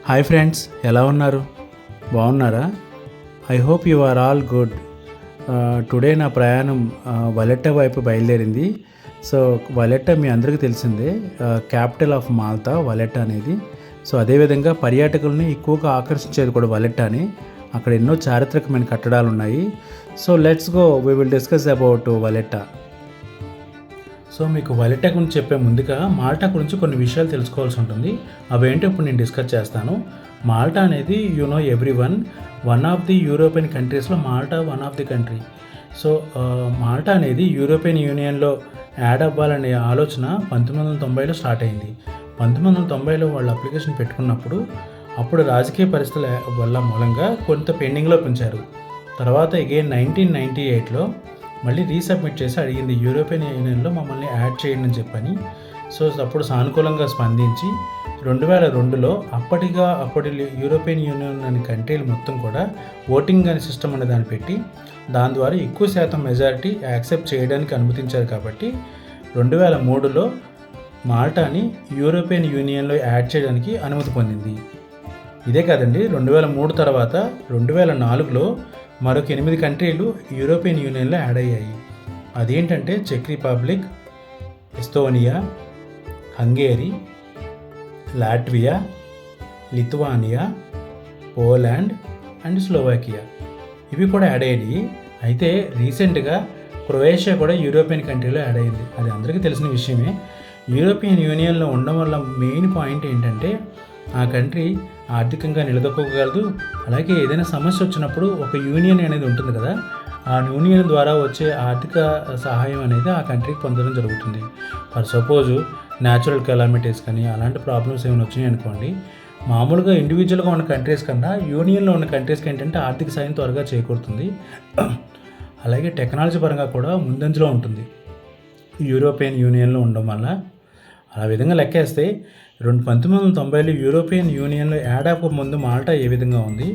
Hi friends, ఎలా ఉన్నారు? బాగున్నారా? I hope you are all good. Today నా ప్రయాణం వలెట్టా వైపు బయలుదేరింది. సో వలెట్టా మీ అందరికీ తెలిసిందే, క్యాపిటల్ ఆఫ్ మాల్తా వలెట్టా అనేది. సో అదేవిధంగా పర్యాటకుల్ని ఎక్కువగా ఆకర్షించేది కూడా వలెట్టాని. అక్కడ ఎన్నో చారిత్రకమైన కట్టడాలు ఉన్నాయి. So let's go, we will discuss about వలెట్టా. So మీకు వలెట్టా గురించి చెప్పే ముందుగా మాల్టా గురించి కొన్ని విషయాలు తెలుసుకోవాల్సి ఉంటుంది. అవేంటో ఇప్పుడు నేను డిస్కస్ చేస్తాను. మాల్టా అనేది వన్ ఆఫ్ ది యూరోపియన్ కంట్రీస్లో Malta one of the country. So Malta అనేది యూరోపియన్ యూనియన్లో యాడ్ అవ్వాలనే ఆలోచన 1990లో స్టార్ట్ అయింది. 1990లో వాళ్ళు అప్లికేషన్ పెట్టుకున్నప్పుడు అప్పుడు రాజకీయ పరిస్థితుల వల్ల మూలంగా కొంత పెండింగ్లో పెంచారు. తర్వాత అగైన్ 1998లో మళ్ళీ రీసబ్మిట్ చేసి అడిగింది, యూరోపియన్ యూనియన్లో మమ్మల్ని యాడ్ చేయండి అని చెప్పని. సో అప్పుడు సానుకూలంగా స్పందించి 2002లో అప్పటి యూరోపియన్ యూనియన్ అనే కంట్రీలు మొత్తం కూడా ఓటింగ్ అనే సిస్టమ్ అనే దాన్ని పెట్టి దాని ద్వారా ఎక్కువ శాతం మెజారిటీ యాక్సెప్ట్ చేయడానికి అనుమతించారు. కాబట్టి 2003లో మాల్టాని యూరోపియన్ యూనియన్లో యాడ్ చేయడానికి అనుమతి పొందింది. ఇదే కాదండి, 2003 తర్వాత 2004లో మరొక 8 కంట్రీలు యూరోపియన్ యూనియన్లో యాడ్ అయ్యాయి. అదేంటంటే చెక్ Republic, Estonia, Hungary, Latvia, Lithuania, Poland and Slovakia. ఇవి కూడా యాడ్ అయ్యాయి. అయితే రీసెంట్గా క్రొయేషియా కూడా యూరోపియన్ కంట్రీలో యాడ్ అయింది. అది అందరికీ తెలిసిన విషయమే. యూరోపియన్ యూనియన్లో ఉండడం వల్ల మెయిన్ పాయింట్ ఏంటంటే ఆ కంట్రీ ఆర్థికంగా నిలదొక్కగలదు. అలాగే ఏదైనా సమస్య వచ్చినప్పుడు ఒక యూనియన్ అనేది ఉంటుంది కదా, ఆ యూనియన్ ద్వారా వచ్చే ఆర్థిక సహాయం అనేది ఆ కంట్రీకి పొందడం జరుగుతుంది. ఫర్ సపోజు న్యాచురల్ కెలామిటీస్ కానీ అలాంటి ప్రాబ్లమ్స్ ఏమైనా వచ్చినాయి అనుకోండి, మామూలుగా ఇండివిజువల్గా ఉన్న కంట్రీస్ కన్నా యూనియన్లో ఉన్న కంట్రీస్కి ఏంటంటే ఆర్థిక సాయం త్వరగా చేకూరుతుంది. అలాగే టెక్నాలజీ పరంగా కూడా ముందంజలో ఉంటుంది యూరోపియన్ యూనియన్లో ఉండడం వల్ల. ఆ విధంగా లెక్కేస్తే 1990లో యూరోపియన్ యూనియన్లో యాడ్ అవ్వక ముందు మాల్టా ఏ విధంగా ఉంది,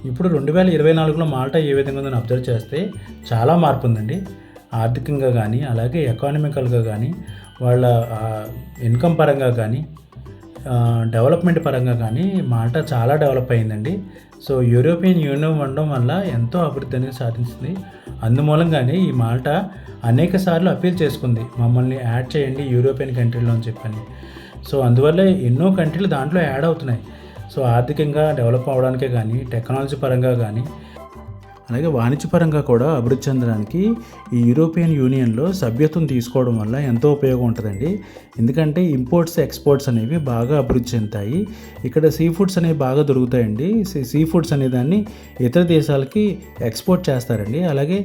ఇప్పుడు 2024లో మాల్టా ఏ విధంగా ఉందని అబ్జర్వ్ చేస్తే చాలా మార్పు ఉందండి. ఆర్థికంగా కానీ అలాగే ఎకానమికల్గా కానీ వాళ్ళ ఇన్కమ్ పరంగా కానీ డెవలప్మెంట్ పరంగా కానీ మాల్టా చాలా డెవలప్ అయిందండి. సో యూరోపియన్ యూనియన్ ఉండడం వల్ల ఎంతో అభివృద్ధి అనేది సాధించింది. అందుమూలంగానే ఈ మాల్టా అనేక సార్లు అప్పీల్ చేసుకుంది, మమ్మల్ని యాడ్ చేయండి యూరోపియన్ కంట్రీలో అని చెప్పని. సో అందువల్ల ఎన్నో కంట్రీలు దాంట్లో యాడ్ అవుతున్నాయి. సో ఆర్థికంగా డెవలప్ అవ్వడానికే కానీ టెక్నాలజీ పరంగా కానీ అలాగే వాణిజ్యపరంగా కూడా అభివృద్ధి చెందడానికి ఈ యూరోపియన్ యూనియన్లో సభ్యత్వం తీసుకోవడం వల్ల ఎంతో ఉపయోగం ఉంటుందండి. ఎందుకంటే ఇంపోర్ట్స్ ఎక్స్పోర్ట్స్ అనేవి బాగా అభివృద్ధి చెందుతాయి. ఇక్కడ సీ ఫుడ్స్ అనేవి బాగా దొరుకుతాయండి. సీ ఫుడ్స్ అనే దాన్ని ఇతర దేశాలకి ఎక్స్పోర్ట్ చేస్తారండి. అలాగే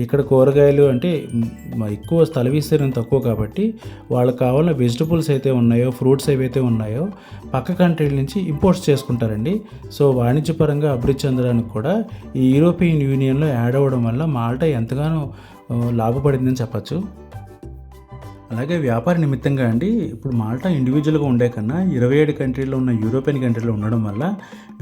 ఇక్కడ కూరగాయలు అంటే ఎక్కువ స్థల విస్తీర్ణం తక్కువ కాబట్టి వాళ్ళకి కావాలన్న వెజిటబుల్స్ అయితే ఉన్నాయో ఫ్రూట్స్ ఏవైతే ఉన్నాయో పక్క కంట్రీల నుంచి ఇంపోర్ట్స్ చేసుకుంటారండి. సో వాణిజ్యపరంగా అభివృద్ధి చెందడానికి కూడా ఈ యూరోపియన్ యూనియన్లో యాడ్ అవ్వడం వల్ల మాల్టా ఎంతగానో లాభపడిందని చెప్పచ్చు. అలాగే వ్యాపార నిమిత్తంగా అండి, ఇప్పుడు మాల్టా ఇండివిజువల్గా ఉండే కన్నా 27 కంట్రీల్లో ఉన్న యూరోపియన్ కంట్రీలో ఉండడం వల్ల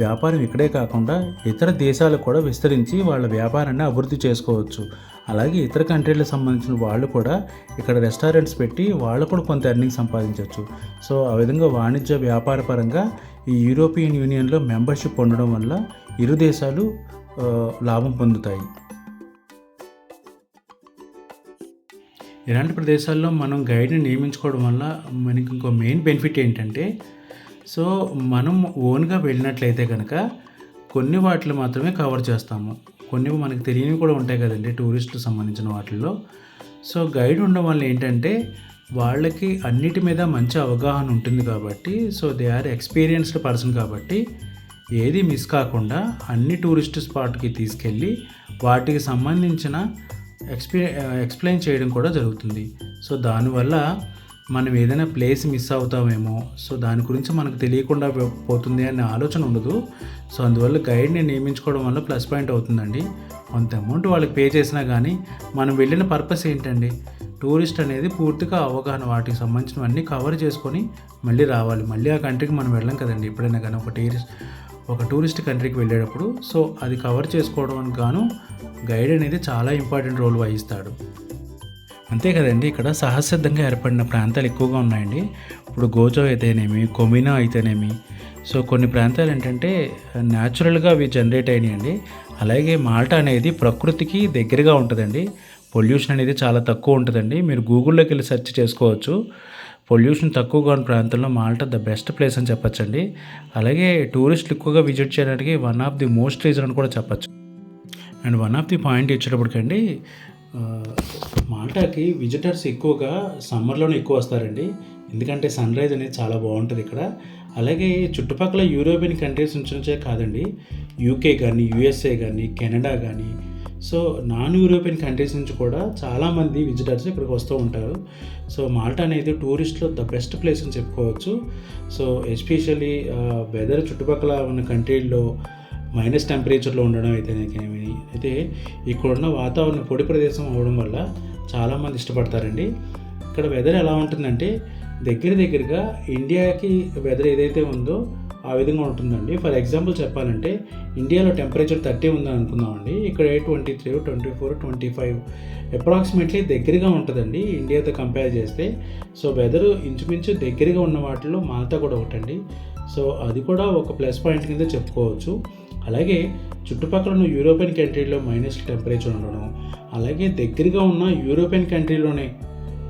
వ్యాపారం ఇక్కడే కాకుండా ఇతర దేశాలకు కూడా విస్తరించి వాళ్ళ వ్యాపారాన్ని అభివృద్ధి చేసుకోవచ్చు. అలాగే ఇతర కంట్రీలకు సంబంధించిన వాళ్ళు కూడా ఇక్కడ రెస్టారెంట్స్ పెట్టి వాళ్ళు కూడా కొంత ఎర్నింగ్ సంపాదించవచ్చు. సో ఆ విధంగా వాణిజ్య వ్యాపార పరంగా ఈ యూరోపియన్ యూనియన్లో మెంబర్షిప్ ఉండడం వల్ల ఇరు దేశాలు లాభం పొందుతాయి. ఇలాంటి ప్రదేశాల్లో మనం గైడ్ని నియమించుకోవడం వల్ల మనకి ఇంకో మెయిన్ బెనిఫిట్ ఏంటంటే, సో మనం ఓన్గా వెళ్ళినట్లయితే కనుక కొన్ని వాటిని మాత్రమే కవర్ చేస్తాము. కొన్ని మనకు తెలియనివి కూడా ఉంటాయి కదండి టూరిస్టులకు సంబంధించిన వాటిల్లో. సో గైడ్ ఉండడం వల్ల ఏంటంటే వాళ్ళకి అన్నిటి మీద మంచి అవగాహన ఉంటుంది కాబట్టి, so they are experienced person కాబట్టి ఏది మిస్ కాకుండా అన్ని టూరిస్ట్ స్పాట్కి తీసుకెళ్ళి వాటికి సంబంధించిన ఎక్స్ప్లెయిన్ చేయడం కూడా జరుగుతుంది. సో దానివల్ల మనం ఏదైనా ప్లేస్ మిస్ అవుతామేమో, సో దాని గురించి మనకు తెలియకుండా పోతుంది అనే ఆలోచన ఉండదు. సో అందువల్ల గైడ్ని నియమించుకోవడం వల్ల ప్లస్ పాయింట్ అవుతుందండి. కొంత అమౌంట్ వాళ్ళకి పే చేసినా కానీ మనం వెళ్ళిన పర్పస్ ఏంటండి, టూరిస్ట్ అనేది పూర్తిగా అవగాహన వాటికి సంబంధించినవన్నీ కవర్ చేసుకొని మళ్ళీ రావాలి. మళ్ళీ ఆ కంట్రీకి మనం వెళ్ళాం కదండి ఎప్పుడైనా కానీ ఒక టూరిస్ట్ కంట్రీకి వెళ్ళేటప్పుడు. సో అది కవర్ చేసుకోవడానికి గాను గైడ్ అనేది చాలా ఇంపార్టెంట్ రోల్ వహిస్తాడు. అంతే కదండి, ఇక్కడ సహజసిద్ధంగా ఏర్పడిన ప్రాంతాలు ఎక్కువగా ఉన్నాయండి. ఇప్పుడు గోజో అయితేనేమి, కొమినా అయితేనేమి, సో కొన్ని ప్రాంతాలు ఏంటంటే న్యాచురల్గా అవి జనరేట్ అయినాయండి. అలాగే మాల్టా అనేది ప్రకృతికి దగ్గరగా ఉంటుందండి. పొల్యూషన్ అనేది చాలా తక్కువ ఉంటుందండి. మీరు గూగుల్లోకి వెళ్ళి సెర్చ్ చేసుకోవచ్చు. పొల్యూషన్ తక్కువగా ఉన్న ప్రాంతంలో మాల్టా ద బెస్ట్ ప్లేస్ అని చెప్పొచ్చండి. అలాగే టూరిస్టులు ఎక్కువగా విజిట్ చేయడానికి one of the most reason అని కూడా చెప్పచ్చు. And one of the point ఇచ్చేటప్పటికండి, మాల్టాకి విజిటర్స్ ఎక్కువగా సమ్మర్లోనే ఎక్కువ వస్తారండి. ఎందుకంటే సన్ రైజ్ అనేది చాలా బాగుంటుంది ఇక్కడ. అలాగే చుట్టుపక్కల యూరోపియన్ కంట్రీస్ నుంచే కాదండి, యూకే కానీ, యూఎస్ఏ కానీ, కెనడా కానీ, సో నాన్ యూరోపియన్ కంట్రీస్ నుంచి కూడా చాలామంది విజిటర్స్ ఇక్కడికి వస్తూ ఉంటారు. సో మాల్టా అనేది టూరిస్ట్లో ద బెస్ట్ ప్లేస్ అని చెప్పుకోవచ్చు. సో ఎస్పెషల్లీ వెదర్ చుట్టుపక్కల ఉన్న కంట్రీల్లో మైనస్ టెంపరేచర్లో ఉండడం అయితే ఇక్కడున్న వాతావరణం పొడి ప్రదేశం అవ్వడం వల్ల చాలామంది ఇష్టపడతారండి. ఇక్కడ వెదర్ ఎలా ఉంటుందంటే దగ్గరగా ఇండియాకి వెదర్ ఏదైతే ఉందో ఆ విధంగా ఉంటుందండి. ఫర్ ఎగ్జాంపుల్ చెప్పాలంటే ఇండియాలో టెంపరేచర్ 30 ఉందని అనుకుందామండి, ఇక్కడ 23, 24, 25 అప్రాక్సిమేట్లీ దగ్గరగా ఉంటుందండి ఇండియాతో కంపేర్ చేస్తే. సో వెదర్ ఇంచుమించు దగ్గరగా ఉన్న వాటిలో మాల్టా కూడా ఒకటండి. సో అది కూడా ఒక ప్లస్ పాయింట్ కింద చెప్పుకోవచ్చు. అలాగే చుట్టుపక్కల ఉన్న యూరోపియన్ కంట్రీలో మైనస్ టెంపరేచర్ ఉండడం, అలాగే దగ్గరగా ఉన్న యూరోపియన్ కంట్రీలోనే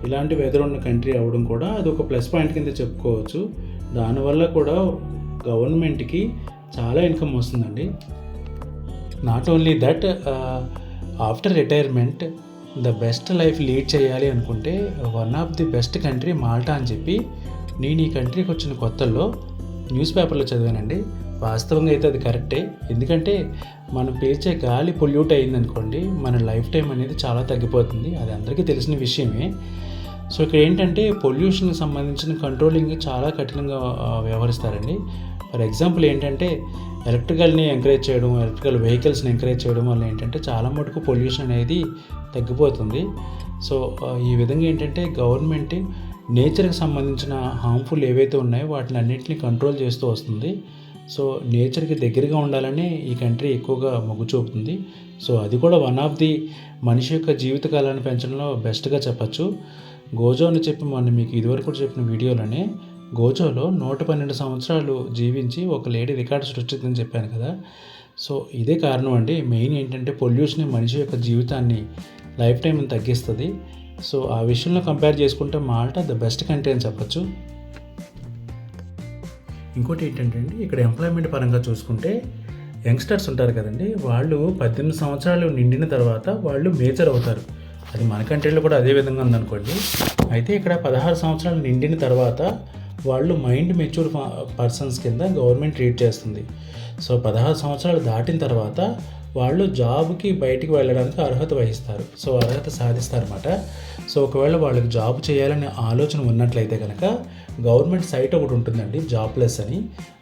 ఇలాంటి వెదర్ ఉన్న కంట్రీ అవ్వడం కూడా అది ఒక ప్లస్ పాయింట్ కింద చెప్పుకోవచ్చు. దానివల్ల కూడా గవర్నమెంట్కి చాలా ఇన్కమ్ వస్తుందండి. Not only that, after retirement the best life lead చేయాలి అనుకుంటే one of the best country Malta అని చెప్పి నేను ఈ కంట్రీకి వచ్చిన కొత్తల్లో న్యూస్ పేపర్లో చదివానండి. వాస్తవంగా అయితే అది కరెక్టే. ఎందుకంటే మనం పీల్చే గాలి పొల్యూట్ అయిందనుకోండి, మన లైఫ్ టైం అనేది చాలా తగ్గిపోతుంది. అది అందరికీ తెలిసిన విషయమే. సో ఇక్కడ ఏంటంటే పొల్యూషన్కి సంబంధించిన కంట్రోలింగ్ చాలా కఠినంగా వ్యవహరిస్తారండి. ఫర్ ఎగ్జాంపుల్ ఏంటంటే ఎలక్ట్రికల్ని ఎంకరేజ్ చేయడం, ఎలక్ట్రికల్ వెహికల్స్ని ఎంకరేజ్ చేయడం వల్ల ఏంటంటే చాలా మటుకు పొల్యూషన్ అనేది తగ్గిపోతుంది. సో ఈ విధంగా ఏంటంటే గవర్నమెంట్ నేచర్కి సంబంధించిన హార్మ్ఫుల్ ఏవైతే ఉన్నాయో వాటిని అన్నింటినీ కంట్రోల్ చేస్తూ వస్తుంది. సో నేచర్కి దగ్గరగా ఉండాలని ఈ కంట్రీ ఎక్కువగా మొగ్గు చూపుతుంది. సో అది కూడా వన్ ఆఫ్ ది మనిషి యొక్క జీవితకాలాన్ని పెంచడంలో బెస్ట్గా చెప్పచ్చు. గోజో అని చెప్పి మొన్న మీకు ఇదివరకు చెప్పిన వీడియోలోనే గోజోలో 112 సంవత్సరాలు జీవించి ఒక లేడీ రికార్డు సృష్టిందని చెప్పాను కదా. సో ఇదే కారణం అండి. మెయిన్ ఏంటంటే పొల్యూషన్ మనిషి యొక్క జీవితాన్ని లైఫ్ టైం తగ్గిస్తుంది. సో ఆ విషయంలో కంపేర్ చేసుకుంటే మాల్టా ద బెస్ట్ కంట్రీ అని చెప్పచ్చు. ఇంకోటి ఏంటంటే అండి, ఇక్కడ ఎంప్లాయ్మెంట్ పరంగా చూసుకుంటే యంగ్స్టర్స్ ఉంటారు కదండి, వాళ్ళు 18 సంవత్సరాలు నిండిన తర్వాత వాళ్ళు మేజర్ అవుతారు. అది మన కంట్రీలో కూడా అదే విధంగా ఉందనుకోండి. అయితే ఇక్కడ 16 సంవత్సరాలు నిండిన తర్వాత వాళ్ళు మైండ్ మెచ్యూర్ పర్సన్స్ కింద గవర్నమెంట్ ట్రీట్ చేస్తుంది. సో 16 సంవత్సరాలు దాటిన తర్వాత వాళ్ళు జాబ్కి బయటికి వెళ్ళడానికి అర్హత వహిస్తారు. సో అర్హత సాధిస్తారన్నమాట. సో ఒకవేళ వాళ్ళకి జాబ్ చేయాలనే ఆలోచన ఉన్నట్లయితే కనుక గవర్నమెంట్ సైట్ ఒకటి ఉంటుందండి, జాబ్ ప్లస్ అని.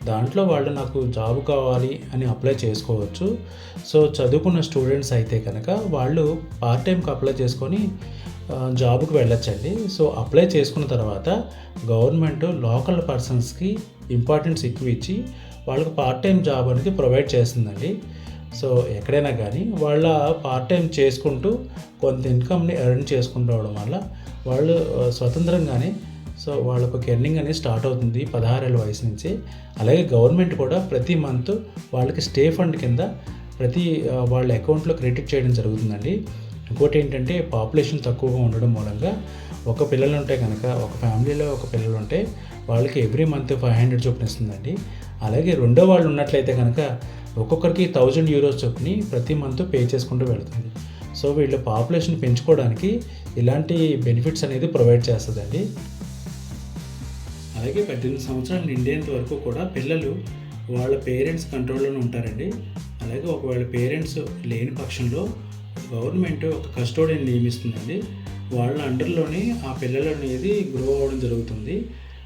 దాంట్లో వాళ్ళు నాకు జాబ్ కావాలి అని అప్లై చేసుకోవచ్చు. సో చదువుకున్న స్టూడెంట్స్ అయితే కనుక వాళ్ళు పార్ట్ టైంకి అప్లై చేసుకొని జాబ్కి వెళ్ళొచ్చండి. సో అప్లై చేసుకున్న తర్వాత గవర్నమెంట్ లోకల్ పర్సన్స్కి ఇంపార్టెన్స్ ఎక్కువ ఇచ్చి వాళ్ళకి పార్ట్ టైం జాబ్ అనేది ప్రొవైడ్ చేస్తుందండి. సో ఎక్కడైనా కానీ వాళ్ళ పార్ట్ టైం చేసుకుంటూ కొంత ఇన్కమ్ని ఎర్న్ చేసుకుంటూ అవడం వల్ల వాళ్ళు స్వతంత్రంగానే సో వాళ్ళకు ఒక ఎర్నింగ్ అనేది స్టార్ట్ అవుతుంది 16 ఏళ్ళ వయసు నుంచి. అలాగే గవర్నమెంట్ కూడా ప్రతి మంత్ వాళ్ళకి స్టే ఫండ్ కింద వాళ్ళ అకౌంట్లో క్రెడిట్ చేయడం జరుగుతుందండి. ఇంకోటి ఏంటంటే పాపులేషన్ తక్కువగా ఉండడం మూలంగా ఒక పిల్లలు ఉంటే కనుక, ఒక ఫ్యామిలీలో ఒక పిల్లలు ఉంటే వాళ్ళకి ఎవ్రీ మంత్ 500 చొప్పున ఇస్తుందండి. అలాగే రెండో వాళ్ళు ఉన్నట్లయితే కనుక ఒక్కొక్కరికి 1000 యూరోస్ చొప్పుని ప్రతి మంత్ పే చేసుకుంటూ వెళుతుంది. సో వీళ్ళు పాపులేషన్ పెంచుకోవడానికి ఇలాంటి బెనిఫిట్స్ అనేది ప్రొవైడ్ చేస్తుందండి. అలాగే 18 సంవత్సరాలు నిండేంత వరకు కూడా పిల్లలు వాళ్ళ పేరెంట్స్ కంట్రోల్లోనే ఉంటారండి. అలాగే ఒకవేళ పేరెంట్స్ లేని పక్షంలో గవర్నమెంట్ ఒక కస్టోడియన్ నియమిస్తుందండి. వాళ్ళ అండర్లోనే ఆ పిల్లలు అనేది గ్రో అవ్వడం జరుగుతుంది.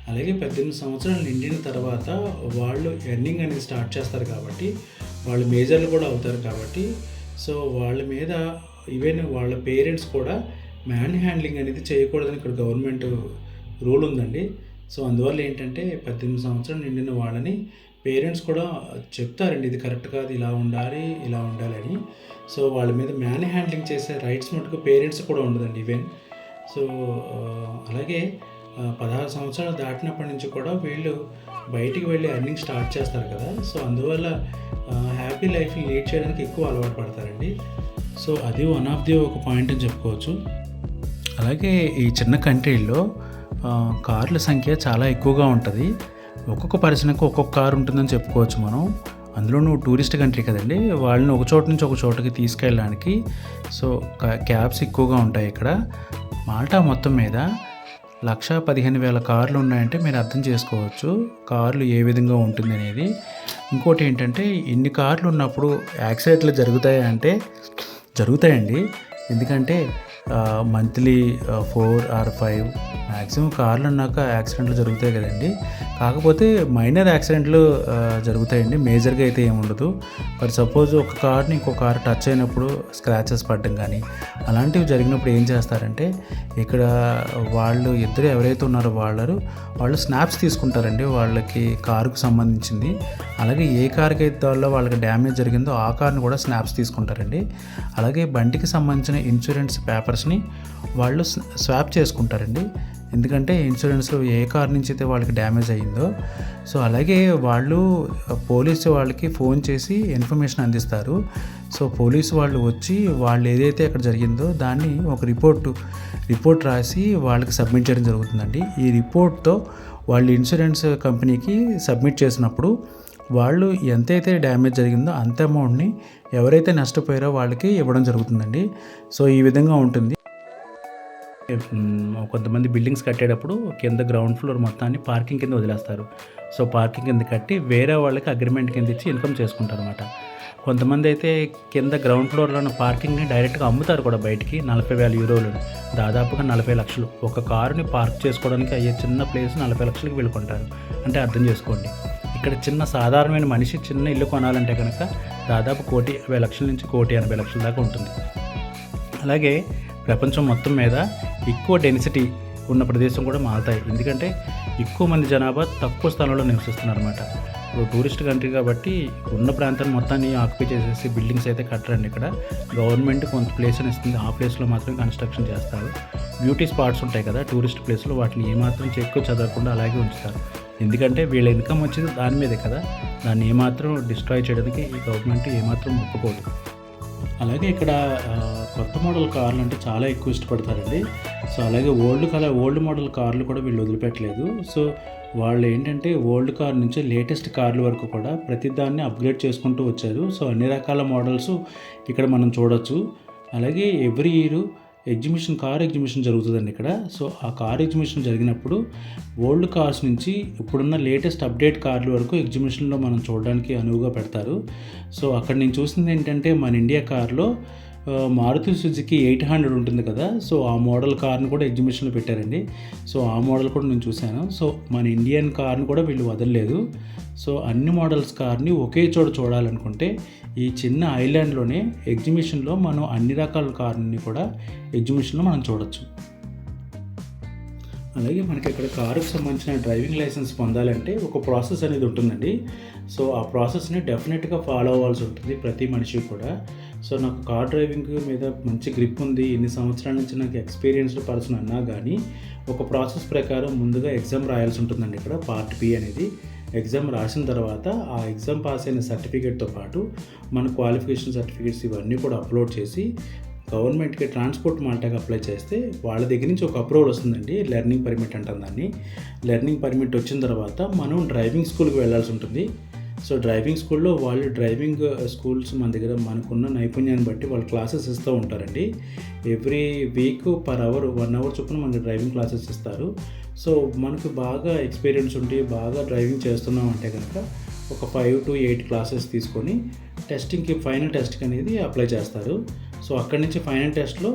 అలాగే 18 సంవత్సరాలు నిండిన తర్వాత వాళ్ళు ఎర్నింగ్ అనేది స్టార్ట్ చేస్తారు కాబట్టి వాళ్ళు మేజర్లు కూడా అవుతారు కాబట్టి సో వాళ్ళ మీద ఈవెన్ వాళ్ళ పేరెంట్స్ కూడా మ్యాన్ హ్యాండ్లింగ్ అనేది చేయకూడదని ఇక్కడ గవర్నమెంట్ రూల్ ఉందండి. సో అందువల్ల ఏంటంటే 18 సంవత్సరాలు నిండిన వాళ్ళని పేరెంట్స్ కూడా చెప్తారండి, ఇది కరెక్ట్ కాదు, ఇలా ఉండాలి అని. సో వాళ్ళ మీద మ్యాన్ హ్యాండ్లింగ్ చేసే రైట్స్ మటుకు పేరెంట్స్ కూడా ఉండదండి ఈవెన్. సో అలాగే 16 సంవత్సరాలు దాటినప్పటి నుంచి కూడా వీళ్ళు బయటికి వెళ్ళి ఎర్నింగ్ స్టార్ట్ చేస్తారు కదా, సో అందువల్ల హ్యాపీ లైఫ్ లీడ్ చేయడానికి ఎక్కువ అలవాటు పడతారండి. సో అది వన్ ఆఫ్ ది ఒక పాయింట్ అని చెప్పుకోవచ్చు. అలాగే ఈ చిన్న కంట్రీలో కార్ల సంఖ్య చాలా ఎక్కువగా ఉంటుంది. ఒక్కొక్క పర్సన్కి ఒక్కొక్క కారు ఉంటుందని చెప్పుకోవచ్చు మనం. అందులోనూ టూరిస్ట్ కంట్రీ కదండి, వాళ్ళని ఒక చోటు నుంచి ఒక చోటుకి తీసుకెళ్ళడానికి సో క్యాబ్స్ ఎక్కువగా ఉంటాయి ఇక్కడ. మాల్టా మొత్తం మీద 1,15,000 కార్లు ఉన్నాయంటే మీరు అర్థం చేసుకోవచ్చు కార్లు ఏ విధంగా ఉంటుంది అనేది. ఇంకోటి ఏంటంటే ఇన్ని కార్లు ఉన్నప్పుడు యాక్సిడెంట్లు జరుగుతాయండి. ఎందుకంటే మంత్లీ 4 or 5 మ్యాక్సిమం కార్లు అన్నాక యాక్సిడెంట్లు జరుగుతాయి కదండి. కాకపోతే మైనర్ యాక్సిడెంట్లు జరుగుతాయండి, మేజర్గా అయితే ఏముండదు. బట్ సపోజ్ ఒక కార్ని ఇంకో కార్ టచ్ అయినప్పుడు స్క్రాచెస్ పడడం కానీ అలాంటివి జరిగినప్పుడు ఏం చేస్తారంటే ఇక్కడ వాళ్ళు ఇద్దరు ఎవరైతే ఉన్నారో వాళ్ళు స్నాప్స్ తీసుకుంటారండి వాళ్ళకి కారుకు సంబంధించింది. అలాగే ఏ కార్కి అయితే వాళ్ళకి డ్యామేజ్ జరిగిందో ఆ కార్ని కూడా స్నాప్స్ తీసుకుంటారండి. అలాగే బండికి సంబంధించిన ఇన్సూరెన్స్ పేపర్స్ని వాళ్ళు స్వాప్ చేసుకుంటారండి. ఎందుకంటే ఇన్సూరెన్స్లో ఏ కార్ నుంచి అయితే వాళ్ళకి డ్యామేజ్ అయ్యిందో. సో అలాగే వాళ్ళు పోలీసు వాళ్ళకి ఫోన్ చేసి ఇన్ఫర్మేషన్ అందిస్తారు. సో పోలీసు వాళ్ళు వచ్చి వాళ్ళు ఏదైతే అక్కడ జరిగిందో దాన్ని ఒక రిపోర్ట్ రాసి వాళ్ళకి సబ్మిట్ చేయడం జరుగుతుందండి. ఈ రిపోర్ట్తో వాళ్ళు ఇన్సూరెన్స్ కంపెనీకి సబ్మిట్ చేసినప్పుడు వాళ్ళు ఎంతైతే డ్యామేజ్ జరిగిందో అంత అమౌంట్ని ఎవరైతే నష్టపోయారో వాళ్ళకి ఇవ్వడం జరుగుతుందండి. సో ఈ విధంగా ఉంటుంది. కొంతమంది బిల్డింగ్స్ కట్టేటప్పుడు కింద గ్రౌండ్ ఫ్లోర్ మొత్తాన్ని పార్కింగ్ కింద వదిలేస్తారు. సో పార్కింగ్ కింద కట్టి వేరే వాళ్ళకి అగ్రిమెంట్ కింద ఇచ్చి ఇన్కమ్ చేసుకుంటారు అనమాట. కొంతమంది అయితే కింద గ్రౌండ్ ఫ్లోర్లో ఉన్న పార్కింగ్ని డైరెక్ట్గా అమ్ముతారు కూడా బయటికి. 40,000 యూరోలు, దాదాపుగా 40 లక్షలు. ఒక కారుని పార్క్ చేసుకోవడానికి అయ్యే చిన్న ప్లేస్ 40 లక్షలకి వెళ్ళుకుంటారు. అంటే అర్థం చేసుకోండి, ఇక్కడ చిన్న సాధారణమైన మనిషి చిన్న ఇల్లు కొనాలంటే కనుక దాదాపు 1,50,00,000 నుంచి 1,80,00,000 దాకా ఉంటుంది. అలాగే ప్రపంచం మొత్తం మీద ఎక్కువ డెన్సిటీ ఉన్న ప్రదేశం కూడా మారుతాయి. ఎందుకంటే ఎక్కువ మంది జనాభా తక్కువ స్థలంలో నివసిస్తున్నారు అనమాట. ఇప్పుడు టూరిస్ట్ కంట్రీ కాబట్టి ఉన్న ప్రాంతాన్ని మొత్తాన్ని ఆక్యుపై చేసేసి బిల్డింగ్స్ అయితే కట్టరండి. ఇక్కడ గవర్నమెంట్ కొంత ప్లేస్ అని ఇస్తుంది, ఆ ప్లేస్లో మాత్రం కన్స్ట్రక్షన్ చేస్తారు. బ్యూటీ స్పాట్స్ ఉంటాయి కదా టూరిస్ట్ ప్లేస్లో, వాటిని ఏమాత్రం ఎక్కువ చదవకుండా అలాగే ఉంచుతారు. ఎందుకంటే వీళ్ళ ఇన్కమ్ వచ్చేది దాని మీదే కదా, దాన్ని ఏమాత్రం డిస్ట్రాయ్ చేయడానికి ఈ గవర్నమెంట్ ఏమాత్రం ఒప్పుకోదు. అలాగే ఇక్కడ కొత్త మోడల్ కార్లు అంటే చాలా ఎక్కువ ఇష్టపడతారండి. సో అలాగే ఓల్డ్ మోడల్ కార్లు కూడా వీళ్ళు వదిలిపెట్టలేదు. సో వాళ్ళు ఏంటంటే ఓల్డ్ కార్ నుంచి లేటెస్ట్ కార్ల వరకు కూడా ప్రతిదాన్ని అప్గ్రేడ్ చేసుకుంటూ వచ్చారు. సో అన్ని రకాల మోడల్స్ ఇక్కడ మనం చూడొచ్చు. అలాగే ఎవ్రీ ఇయర్ కార్ ఎగ్జిబిషన్ జరుగుతుందండి ఇక్కడ. సో ఆ కార్ ఎగ్జిబిషన్ జరిగినప్పుడు ఓల్డ్ కార్స్ నుంచి ఇప్పుడున్న లేటెస్ట్ అప్డేట్ కార్ల వరకు ఎగ్జిబిషన్లో మనం చూడడానికి అనువుగా పెడతారు. సో అక్కడ నేను చూసింది ఏంటంటే మన ఇండియా కార్లో మారుతి సుజుకి 800 ఉంటుంది కదా, సో ఆ మోడల్ కార్ని కూడా ఎగ్జిబిషన్లో పెట్టారండి. సో ఆ మోడల్ కూడా నేను చూశాను. సో మన ఇండియన్ కార్ని కూడా వీళ్ళు వదలలేదు. సో అన్ని మోడల్స్ కార్ని ఒకే చోట చూడాలనుకుంటే ఈ చిన్న ఐలాండ్లోనే ఎగ్జిబిషన్లో మనం అన్ని రకాల కార్ని కూడా ఎగ్జిబిషన్లో మనం చూడొచ్చు. అలాగే మనకి ఇక్కడ కారుకు సంబంధించిన డ్రైవింగ్ లైసెన్స్ పొందాలంటే ఒక ప్రాసెస్ అనేది ఉంటుందండి. సో ఆ ప్రాసెస్ని డెఫినెట్గా ఫాలో అవ్వాల్సి ఉంటుంది ప్రతి మనిషికి కూడా. సో నాకు కార్ డ్రైవింగ్ మీద మంచి గ్రిప్ ఉంది, ఇన్ని సంవత్సరాల నుంచి నాకు ఎక్స్పీరియన్స్డ్ పర్సన్ అన్నా కానీ ఒక ప్రాసెస్ ప్రకారం ముందుగా ఎగ్జామ్ రాయాల్సి ఉంటుందండి. ఇక్కడ పార్ట్ బి అనేది ఎగ్జామ్ రాసిన తర్వాత ఆ ఎగ్జామ్ పాస్ అయిన సర్టిఫికేట్తో పాటు మన క్వాలిఫికేషన్ సర్టిఫికేట్స్ ఇవన్నీ కూడా అప్లోడ్ చేసి గవర్నమెంట్కి ట్రాన్స్పోర్ట్ మాల్టాకి అప్లై చేస్తే వాళ్ళ దగ్గర నుంచి ఒక అప్రూవల్ వస్తుందండి, లెర్నింగ్ పర్మిట్ అంటాం దాన్ని. లెర్నింగ్ పర్మిట్ వచ్చిన తర్వాత మనం డ్రైవింగ్ స్కూల్కి వెళ్ళాల్సి ఉంటుంది. సో డ్రైవింగ్ స్కూల్లో వాళ్ళు డ్రైవింగ్ స్కూల్స్ మన దగ్గర మనకున్న నైపుణ్యాన్ని బట్టి వాళ్ళు క్లాసెస్ ఇస్తూ ఉంటారండి. Every week per hour 1 hour చొప్పున మనకి డ్రైవింగ్ క్లాసెస్ ఇస్తారు. సో మనకు బాగా ఎక్స్పీరియన్స్ ఉండి బాగా డ్రైవింగ్ చేస్తున్నాం అంటే కనుక ఒక 5 to 8 క్లాసెస్ తీసుకొని ఫైనల్ టెస్ట్కి అనేది అప్లై చేస్తారు. సో అక్కడి నుంచి ఫైనల్ టెస్ట్లో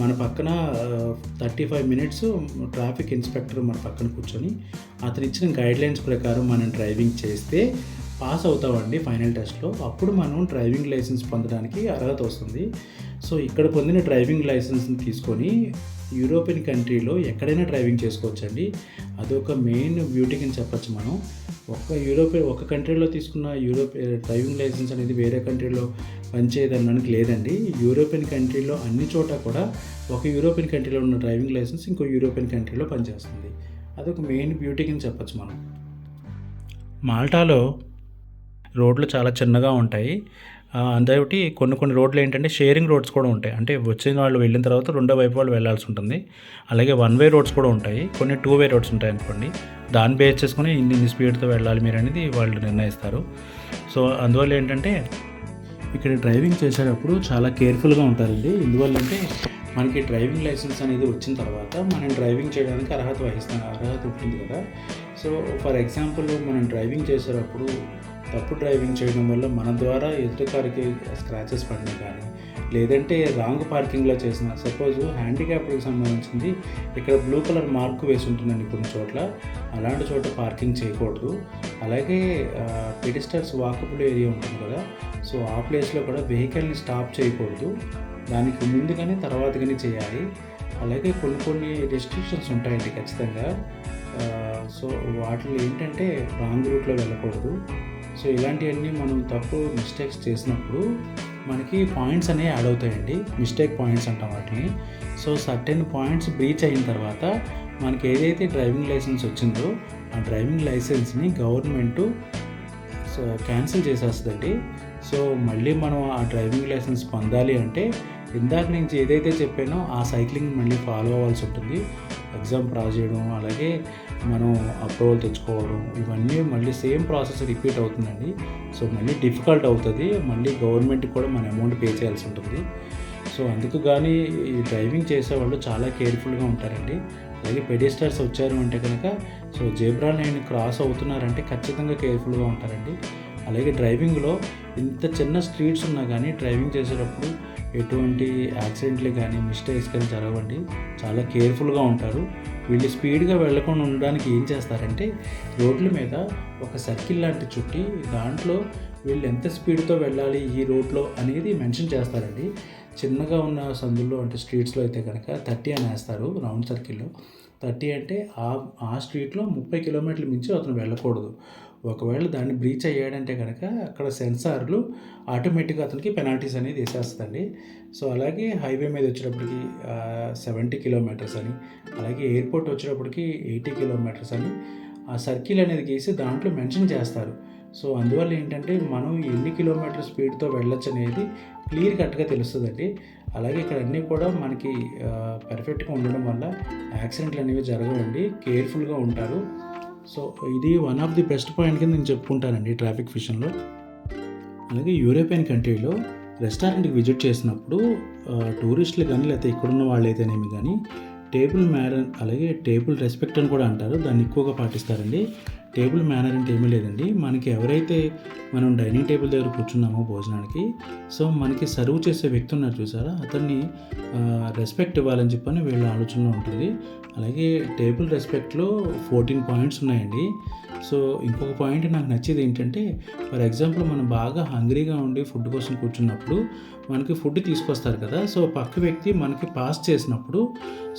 మన పక్కన 35 minutes ట్రాఫిక్ ఇన్స్పెక్టర్ మన పక్కన కూర్చొని అతను ఇచ్చిన గైడ్లైన్స్ ప్రకారం మనం డ్రైవింగ్ చేస్తే పాస్ అవుతామండి ఫైనల్ టెస్ట్లో. అప్పుడు మనం డ్రైవింగ్ లైసెన్స్ పొందడానికి అర్హత వస్తుంది. సో ఇక్కడ పొందిన డ్రైవింగ్ లైసెన్స్ని తీసుకొని యూరోపియన్ కంట్రీలో ఎక్కడైనా డ్రైవింగ్ చేసుకోవచ్చండి. అదొక మెయిన్ బ్యూటీ అని చెప్పచ్చు మనం. ఒక కంట్రీలో తీసుకున్న డ్రైవింగ్ లైసెన్స్ అనేది వేరే కంట్రీలో పనిచేయదనడానికి లేదండి. యూరోపియన్ కంట్రీలో అన్ని చోట కూడా ఒక యూరోపియన్ కంట్రీలో ఉన్న డ్రైవింగ్ లైసెన్స్ ఇంకో యూరోపియన్ కంట్రీలో పనిచేస్తుంది. అదొక మెయిన్ బ్యూటీ అని చెప్పచ్చు మనం. మాల్టాలో రోడ్లు చాలా చిన్నగా ఉంటాయి. అదొకటి కొన్ని రోడ్లు ఏంటంటే షేరింగ్ రోడ్స్ కూడా ఉంటాయి. అంటే వచ్చిన వాళ్ళు వెళ్ళిన తర్వాత రెండో వైపు వాళ్ళు వెళ్ళాల్సి ఉంటుంది. అలాగే వన్ వే రోడ్స్ కూడా ఉంటాయి. కొన్ని 2 వే రోడ్స్ ఉంటాయి అనుకోండి. దాన్ని బేస్ చేసుకుని ఇన్ని స్పీడ్తో వెళ్ళాలి మీరు అనేది వాళ్ళు నిర్ణయిస్తారు. సో అందువల్ల ఏంటంటే ఇక్కడ డ్రైవింగ్ చేసేటప్పుడు చాలా కేర్ఫుల్గా ఉంటారండి. ఎందువల్లంటే మనకి డ్రైవింగ్ లైసెన్స్ అనేది వచ్చిన తర్వాత మనం డ్రైవింగ్ చేయడానికి అర్హత ఉంటుంది కదా. సో ఫర్ ఎగ్జాంపుల్ మనం డ్రైవింగ్ చేసేటప్పుడు తప్పు డ్రైవింగ్ చేయడం వల్ల మన ద్వారా ఎదుటి కారుకి స్క్రాచెస్ పడినా కానీ, లేదంటే రాంగ్ పార్కింగ్లో చేసిన సపోజ్ హ్యాండిక్యాప్డ్కి సంబంధించింది ఇక్కడ బ్లూ కలర్ మార్క్ వేసి ఉంటుందండి కొన్ని చోట్ల. అలాంటి చోట పార్కింగ్ చేయకూడదు. అలాగే పెడిస్టర్స్ వాకబుల్ ఏరియా ఉంటుంది కదా, సో ఆ ప్లేస్లో కూడా వెహికల్ని స్టాప్ చేయకూడదు. దానికి ముందు కానీ తర్వాత కానీ చేయాలి. అలాగే కొన్ని రెస్ట్రిక్షన్స్ ఉంటాయండి ఖచ్చితంగా. సో వాటిలో ఏంటంటే రాంగ్ రూట్లో వెళ్ళకూడదు. సో ఇలాంటివన్నీ మనం మిస్టేక్స్ చేసినప్పుడు మనకి పాయింట్స్ అనేవి యాడ్ అవుతాయండి. మిస్టేక్ పాయింట్స్ అంటాం వాటిని. సో సర్టెన్ పాయింట్స్ బ్రీచ్ అయిన తర్వాత మనకి ఏదైతే డ్రైవింగ్ లైసెన్స్ వచ్చిందో ఆ డ్రైవింగ్ లైసెన్స్ని గవర్నమెంటు క్యాన్సిల్ చేసేస్తుందండి. సో మళ్ళీ మనం ఆ డ్రైవింగ్ లైసెన్స్ పొందాలి అంటే ఇందాక నుంచి ఏదైతే చెప్పానో ఆ సైక్లింగ్ మళ్ళీ ఫాలో అవ్వాల్సి ఉంటుంది. ఎగ్జామ్ పాస్ చేయడం, అలాగే మనం అప్రూవల్ తెచ్చుకోవడం, ఇవన్నీ మళ్ళీ సేమ్ ప్రాసెస్ రిపీట్ అవుతుందండి. సో మళ్ళీ డిఫికల్ట్ అవుతుంది. మళ్ళీ గవర్నమెంట్కి కూడా మన అమౌంట్ పే చేయాల్సి ఉంటుంది. సో అందుకు కానీ ఈ డ్రైవింగ్ చేసేవాళ్ళు చాలా కేర్ఫుల్గా ఉంటారండి. అలాగే పెడిస్టర్స్ వచ్చారు అంటే కనుక సో జేబ్రా లైన్ క్రాస్ అవుతున్నారంటే ఖచ్చితంగా కేర్ఫుల్గా ఉంటారండి. అలాగే డ్రైవింగ్లో ఇంత చిన్న స్ట్రీట్స్ ఉన్నా కానీ డ్రైవింగ్ చేసేటప్పుడు ఎటువంటి యాక్సిడెంట్లు కానీ మిస్టేక్స్ కానీ జరగవండి. చాలా కేర్ఫుల్గా ఉంటారు. వీళ్ళు స్పీడ్గా వెళ్ళకుండా ఉండడానికి ఏం చేస్తారంటే రోడ్ల మీద ఒక సర్కిల్ లాంటి చుట్టి దాంట్లో వీళ్ళు ఎంత స్పీడ్తో వెళ్ళాలి ఈ రోడ్లో అనేది మెన్షన్ చేస్తారండి. చిన్నగా ఉన్న సందుల్లో అంటే స్ట్రీట్స్లో అయితే కనుక 30 అని వేస్తారు. రౌండ్ సర్కిల్లో 30 అంటే ఆ స్ట్రీట్లో 30 కిలోమీటర్లు మించి అతను వెళ్ళకూడదు. ఒకవేళ దాన్ని బ్రీచ్ అయ్యాడంటే కనుక అక్కడ సెన్సార్లు ఆటోమేటిక్గా అతనికి పెనాల్టీస్ అనేది వేసేస్తుందండి. సో అలాగే హైవే మీద వచ్చేటప్పటికి 70 కిలోమీటర్స్ అని, అలాగే ఎయిర్పోర్ట్ వచ్చేటప్పటికి 80 కిలోమీటర్స్ అని ఆ సర్కిల్ అనేది గీసి దాంట్లో మెన్షన్ చేస్తారు. సో అందువల్ల ఏంటంటే మనం ఎన్ని కిలోమీటర్ స్పీడ్తో వెళ్ళొచ్చు అనేది క్లియర్ కట్గా తెలుస్తుందండి. అలాగే ఇక్కడ అన్నీ కూడా మనకి పర్ఫెక్ట్గా ఉండడం వల్ల యాక్సిడెంట్లు అనేవి జరగవండి. కేర్ఫుల్గా ఉంటారు. సో ఇది one of the best point కింద నేను చెప్పుకుంటానండి ట్రాఫిక్ విషయంలో. అలాగే యూరోపియన్ కంట్రీలో రెస్టారెంట్కి విజిట్ చేసినప్పుడు టూరిస్టులు కానీ లేకపోతే ఇక్కడున్న వాళ్ళైతేనేమి కానీ టేబుల్ మేనర్ అలాగే టేబుల్ రెస్పెక్ట్ అని కూడా అంటారు. దాన్ని ఎక్కువగా పాటిస్తారండి. టేబుల్ మేనర్ అంటే ఏమీ లేదండి, మనకి ఎవరైతే మనం డైనింగ్ టేబుల్ దగ్గర కూర్చున్నామో భోజనానికి, సో మనకి సర్వ్ చేసే వ్యక్తి ఉన్నారు చూసారా, అతన్ని రెస్పెక్ట్ ఇవ్వాలని చెప్పని వీళ్ళ ఆలోచనలో ఉంటుంది. అలాగే టేబుల్ రెస్పెక్ట్లో 14 పాయింట్స్ ఉన్నాయండి. సో ఇంకొక పాయింట్ నాకు నచ్చేది ఏంటంటే, ఫర్ ఎగ్జాంపుల్ మనం బాగా హంగ్రీగా ఉండి ఫుడ్ కోసం కూర్చున్నప్పుడు మనకి ఫుడ్ తీసుకొస్తారు కదా, సో పక్క వ్యక్తి మనకి పాస్ చేసినప్పుడు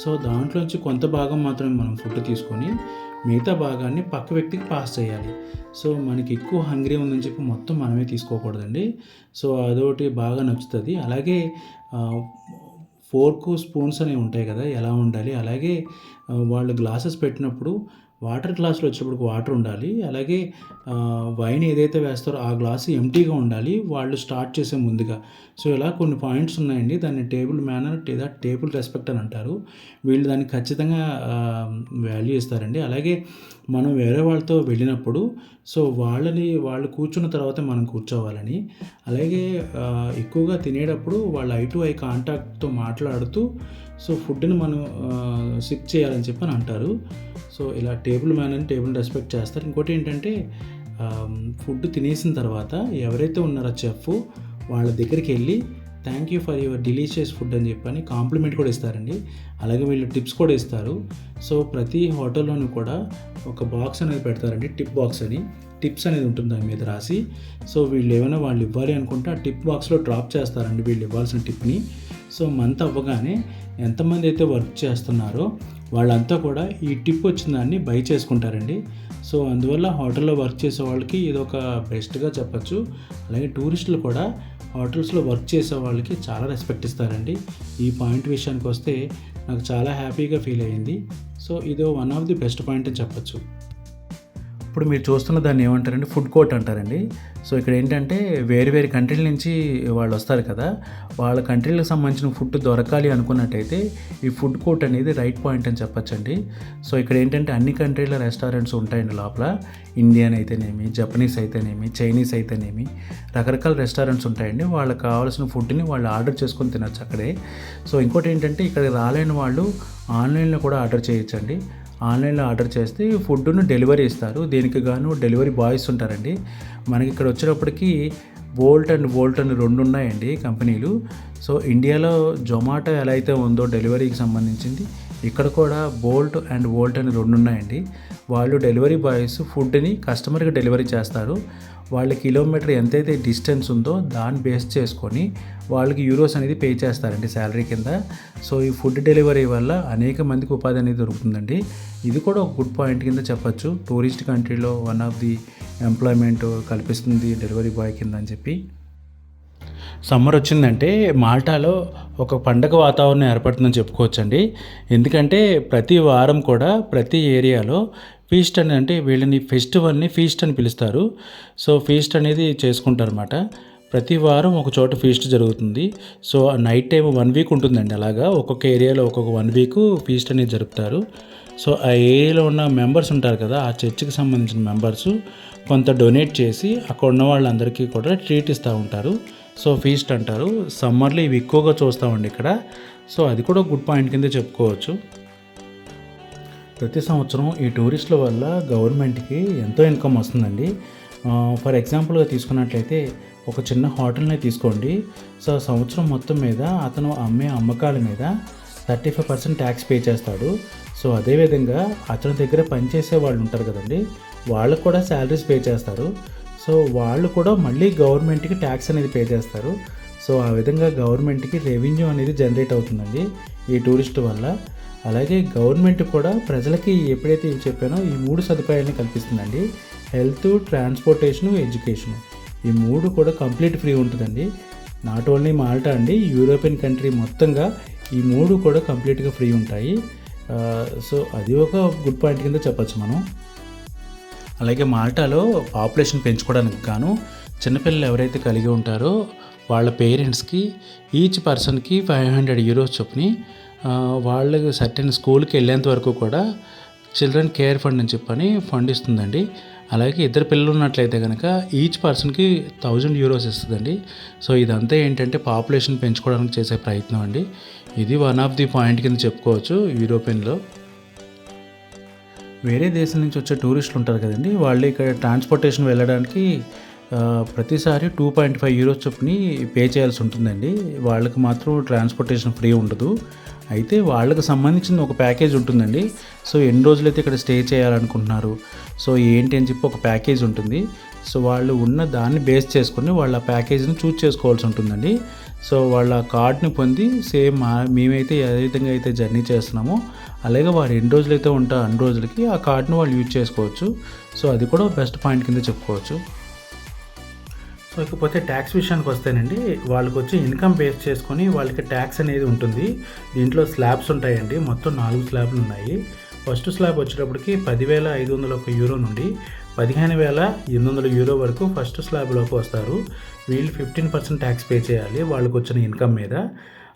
సో దాంట్లోంచి కొంత భాగం మాత్రమే మనం ఫుడ్ తీసుకొని మిగతా భాగాన్ని పక్క వ్యక్తికి పాస్ చేయాలి. సో మనకి ఎక్కువ హంగ్రీ ఉందని చెప్పి మొత్తం మనమే తీసుకోకూడదండి. సో అదొకటి బాగా నచ్చుతుంది. అలాగే ఫోర్కు స్పూన్స్ అనేవి ఉంటాయి కదా, ఎలా ఉండాలి. అలాగే వాళ్ళు గ్లాసెస్ పెట్టినప్పుడు వాటర్ గ్లాసులు వచ్చేటప్పుడు వాటర్ ఉండాలి. అలాగే వైన్ ఏదైతే వేస్తారో ఆ గ్లాసు ఎంటీగా ఉండాలి వాళ్ళు స్టార్ట్ చేసే ముందుగా. సో ఇలా కొన్ని పాయింట్స్ ఉన్నాయండి. దాన్ని టేబుల్ మేనర్ లేదా టేబుల్ రెస్పెక్ట్ అని అంటారు. వీళ్ళు దానికి ఖచ్చితంగా వాల్యూ ఇస్తారండి. అలాగే మనం వేరే వాళ్ళతో వెళ్ళినప్పుడు సో వాళ్ళు కూర్చున్న తర్వాత మనం కూర్చోవాలని, అలాగే ఎక్కువగా తినేటప్పుడు వాళ్ళ ఐ టు ఐ కాంటాక్ట్తో మాట్లాడుతూ సో ఫుడ్ని మనం సిప్ చేయాలని చెప్పని అంటారు. సో ఇలా టేబుల్ మేనర్ని టేబుల్ రెస్పెక్ట్ చేస్తారు. ఇంకోటి ఏంటంటే ఫుడ్ తినేసిన తర్వాత ఎవరైతే ఉన్నారో చెఫ్ వాళ్ళ దగ్గరికి వెళ్ళి thank you for your delicious food అని చెప్పని కాంప్లిమెంట్ కూడా ఇస్తారండి. అలాగే వీళ్ళు టిప్స్ కూడా ఇస్తారు. సో ప్రతి హోటల్లోనూ కూడా ఒక బాక్స్ అనేది పెడతారండి, టిప్ బాక్స్ అని. టిప్స్ అనేది ఉంటుంది దాని మీద రాసి. సో వీళ్ళు ఏమైనా వాళ్ళు ఇవ్వాలి అనుకుంటే ఆ టిప్ బాక్స్లో డ్రాప్ చేస్తారండి వీళ్ళు ఇవ్వాల్సిన టిప్ని. సో మంత్ అవ్వగానే ఎంతమంది అయితే వర్క్ చేస్తున్నారో వాళ్ళంతా కూడా ఈ టిప్ వచ్చిన దాన్ని బై చేసుకుంటారండి. సో అందువల్ల హోటల్లో వర్క్ చేసే వాళ్ళకి ఇది ఒక బెస్ట్గా చెప్పచ్చు. అలాగే టూరిస్టులు కూడా హోటల్స్లో వర్క్ చేసే వాళ్ళకి చాలా రెస్పెక్ట్ ఇస్తారండి. ఈ పాయింట్ విషయానికి వస్తే నాకు చాలా హ్యాపీగా ఫీల్ అయ్యింది. సో ఇది one of the best point అని చెప్పచ్చు. ఇప్పుడు మీరు చూస్తున్న దాన్ని ఏమంటారంటే ఫుడ్ కోర్ట్ అంటారండి. సో ఇక్కడ ఏంటంటే వేరు వేరు కంట్రీల నుంచి వాళ్ళు వస్తారు కదా, వాళ్ళ కంట్రీలకు సంబంధించిన ఫుడ్ దొరకాలి అనుకున్నట్టయితే ఈ ఫుడ్ కోర్ట్ అనేది రైట్ పాయింట్ అని చెప్పచ్చండి. సో ఇక్కడ ఏంటంటే అన్ని కంట్రీల రెస్టారెంట్స్ ఉంటాయండి లోపల. ఇండియన్ అయితేనేమి, జపనీస్ అయితేనేమి, చైనీస్ అయితేనేమి రకరకాల రెస్టారెంట్స్ ఉంటాయండి. వాళ్ళకి కావాల్సిన ఫుడ్ని వాళ్ళు ఆర్డర్ చేసుకొని తినచ్చు అక్కడే. సో ఇంకోటి ఏంటంటే ఇక్కడికి రాలేని వాళ్ళు ఆన్లైన్లో కూడా ఆర్డర్ చేయొచ్చండి. ఆన్లైన్లో ఆర్డర్ చేస్తే ఫుడ్ను డెలివరీ ఇస్తారు. దీనికి గాను డెలివరీ బాయ్స్ ఉంటారండి. మనకి ఇక్కడ వచ్చేటప్పటికి వోల్ట్ అండ్ వోల్ట్ అని 2 ఉన్నాయండి కంపెనీలు. సో ఇండియాలో జొమాటో ఎలా అయితే ఉందో డెలివరీకి సంబంధించింది, ఇక్కడ కూడా బోల్ట్ అండ్ వోల్ట్ అని 2 ఉన్నాయండి. వాళ్ళు డెలివరీ బాయ్స్ ఫుడ్ని కస్టమర్కి డెలివరీ చేస్తారు. వాళ్ళ కిలోమీటర్ ఎంతైతే డిస్టెన్స్ ఉందో దాన్ని బేస్ చేసుకొని వాళ్ళకి యూరోస్ అనేది పే చేస్తారండి శాలరీ కింద. సో ఈ ఫుడ్ డెలివరీ వల్ల అనేక మందికి ఉపాధి అనేది దొరుకుతుందండి. ఇది కూడా ఒక గుడ్ పాయింట్ కింద చెప్పచ్చు. టూరిస్ట్ కంట్రీలో వన్ ఆఫ్ ది ఎంప్లాయ్మెంట్ కల్పిస్తుంది డెలివరీ బాయ్ కింద అని చెప్పి. సమ్మర్ వచ్చిందంటే మాల్టాలో ఒక పండగ వాతావరణం ఏర్పడుతుందని చెప్పుకోవచ్చండి. ఎందుకంటే ప్రతి వారం కూడా ప్రతి ఏరియాలో ఫీస్ట్ అని, అంటే వీళ్ళని ఫెస్టివల్ని ఫీస్ట్ అని పిలుస్తారు. సో ఫీస్ట్ అనేది చేసుకుంటారు అన్నమాట. ప్రతి వారం ఒక చోట ఫీస్ట్ జరుగుతుంది. సో నైట్ టైం 1 వీక్ ఉంటుందండి. అలాగా ఒక్కొక్క ఏరియాలో ఒక్కొక్క 1 వీక్ ఫీస్ట్ అనేది జరుపుతారు. సో ఆ ఏరియాలో ఉన్న మెంబర్స్ ఉంటారు కదా, ఆ చర్చికి సంబంధించిన మెంబర్స్ కొంత డొనేట్ చేసి అక్కడ ఉన్న వాళ్ళందరికీ కూడా ట్రీట్ ఇస్తూ ఉంటారు. సో ఫీస్ట్ అంటారు. సమ్మర్లో ఇవి ఎక్కువగా చూస్తామండి ఇక్కడ. సో అది కూడా గుడ్ పాయింట్ కింద చెప్పుకోవచ్చు. ప్రతి సంవత్సరం ఈ టూరిస్టుల వల్ల గవర్నమెంట్కి ఎంతో ఇన్కమ్ వస్తుందండి. ఫర్ ఎగ్జాంపుల్గా తీసుకున్నట్లయితే ఒక చిన్న హోటల్నే తీసుకోండి. సో సంవత్సరం మొత్తం మీద అతను అమ్మే అమ్మకాల మీద 35% ట్యాక్స్ పే చేస్తాడు. సో అదేవిధంగా అతని దగ్గర పనిచేసే వాళ్ళు ఉంటారు కదండి, వాళ్ళకు కూడా శాలరీస్ పే చేస్తారు. సో వాళ్ళు కూడా మళ్ళీ గవర్నమెంట్కి ట్యాక్స్ అనేది పే చేస్తారు. సో ఆ విధంగా గవర్నమెంట్కి రెవెన్యూ అనేది జనరేట్ అవుతుందండి ఈ టూరిస్ట్ వల్ల. అలాగే గవర్నమెంట్ కూడా ప్రజలకి ఎప్పుడైతే చెప్పానో ఈ 3 సదుపాయాలని కల్పిస్తుందండి. Health, transportation, education. ఈ 3 కూడా కంప్లీట్ ఫ్రీ ఉంటుందండి. నాట్ ఓన్లీ మాల్టా అండి, యూరోపియన్ కంట్రీ మొత్తంగా ఈ 3 కూడా కంప్లీట్గా ఫ్రీ ఉంటాయి. సో అది ఒక గుడ్ పాయింట్ కింద చెప్పచ్చు మనం. అలాగే మాల్టాలో పాపులేషన్ పెంచుకోవడానికి గాను చిన్నపిల్లలు ఎవరైతే కలిగి ఉంటారో వాళ్ళ పేరెంట్స్కి ఈచ్ పర్సన్కి 500 యూరోస్ చొప్పుని వాళ్ళకి సర్టెన్ స్కూల్కి వెళ్ళేంత వరకు కూడా చిల్డ్రన్ కేర్ ఫండ్ అని చెప్పని ఫండ్ ఇస్తుందండి. అలాగే 2 పిల్లలు ఉన్నట్లయితే కనుక ఈచ్ పర్సన్కి 1000 యూరోస్ ఇస్తుందండి. సో ఇదంతా ఏంటంటే పాపులేషన్ పెంచుకోవడానికి చేసే ప్రయత్నం అండి. ఇది వన్ ఆఫ్ ది పాయింట్ కింద చెప్పుకోవచ్చు యూరోపియన్లో. వేరే దేశం నుంచి వచ్చే టూరిస్టులు ఉంటారు కదండి, వాళ్ళు ఇక్కడ ట్రాన్స్పోర్టేషన్ వెళ్ళడానికి ప్రతిసారి 2.5 యూరోస్ చొప్పుని పే చేయాల్సి ఉంటుందండి. వాళ్ళకి మాత్రం ట్రాన్స్పోర్టేషన్ ఫ్రీ ఉండదు. అయితే వాళ్ళకి సంబంధించిన ఒక ప్యాకేజ్ ఉంటుందండి. సో ఎన్ని రోజులైతే ఇక్కడ స్టే చేయాలనుకుంటున్నారు, సో ఏంటి అని చెప్పి ఒక ప్యాకేజ్ ఉంటుంది. సో వాళ్ళు ఉన్న దాన్ని బేస్ చేసుకుని వాళ్ళ ప్యాకేజ్ని చూస్ చేసుకోవాల్సి ఉంటుందండి. సో వాళ్ళ కార్డ్ని పొంది సేమ్ మేమైతే ఏ విధంగా అయితే జర్నీ చేస్తున్నామో అలాగే వారు ఎన్ని రోజులైతే ఉంటారో అన్ని రోజులకి ఆ కార్డ్ని వాళ్ళు యూజ్ చేసుకోవచ్చు. సో అది కూడా బెస్ట్ పాయింట్ కింద చెప్పుకోవచ్చు. సో ఇకపోతే ట్యాక్స్ విషయానికి వస్తేనండి, వాళ్ళకి వచ్చి ఇన్కమ్ బేస్ చేసుకొని వాళ్ళకి ట్యాక్స్ అనేది ఉంటుంది. దీంట్లో స్లాబ్స్ ఉంటాయండి, మొత్తం 4 స్లాబ్లు ఉన్నాయి. ఫస్ట్ స్లాబ్ వచ్చేటప్పటికి 10,501 యూరో నుండి 15,800 యూరో వరకు ఫస్ట్ స్లాబ్లోకి వస్తారు. వీళ్ళు 15% ట్యాక్స్ పే చేయాలి వాళ్ళకి వచ్చిన ఇన్కమ్ మీద.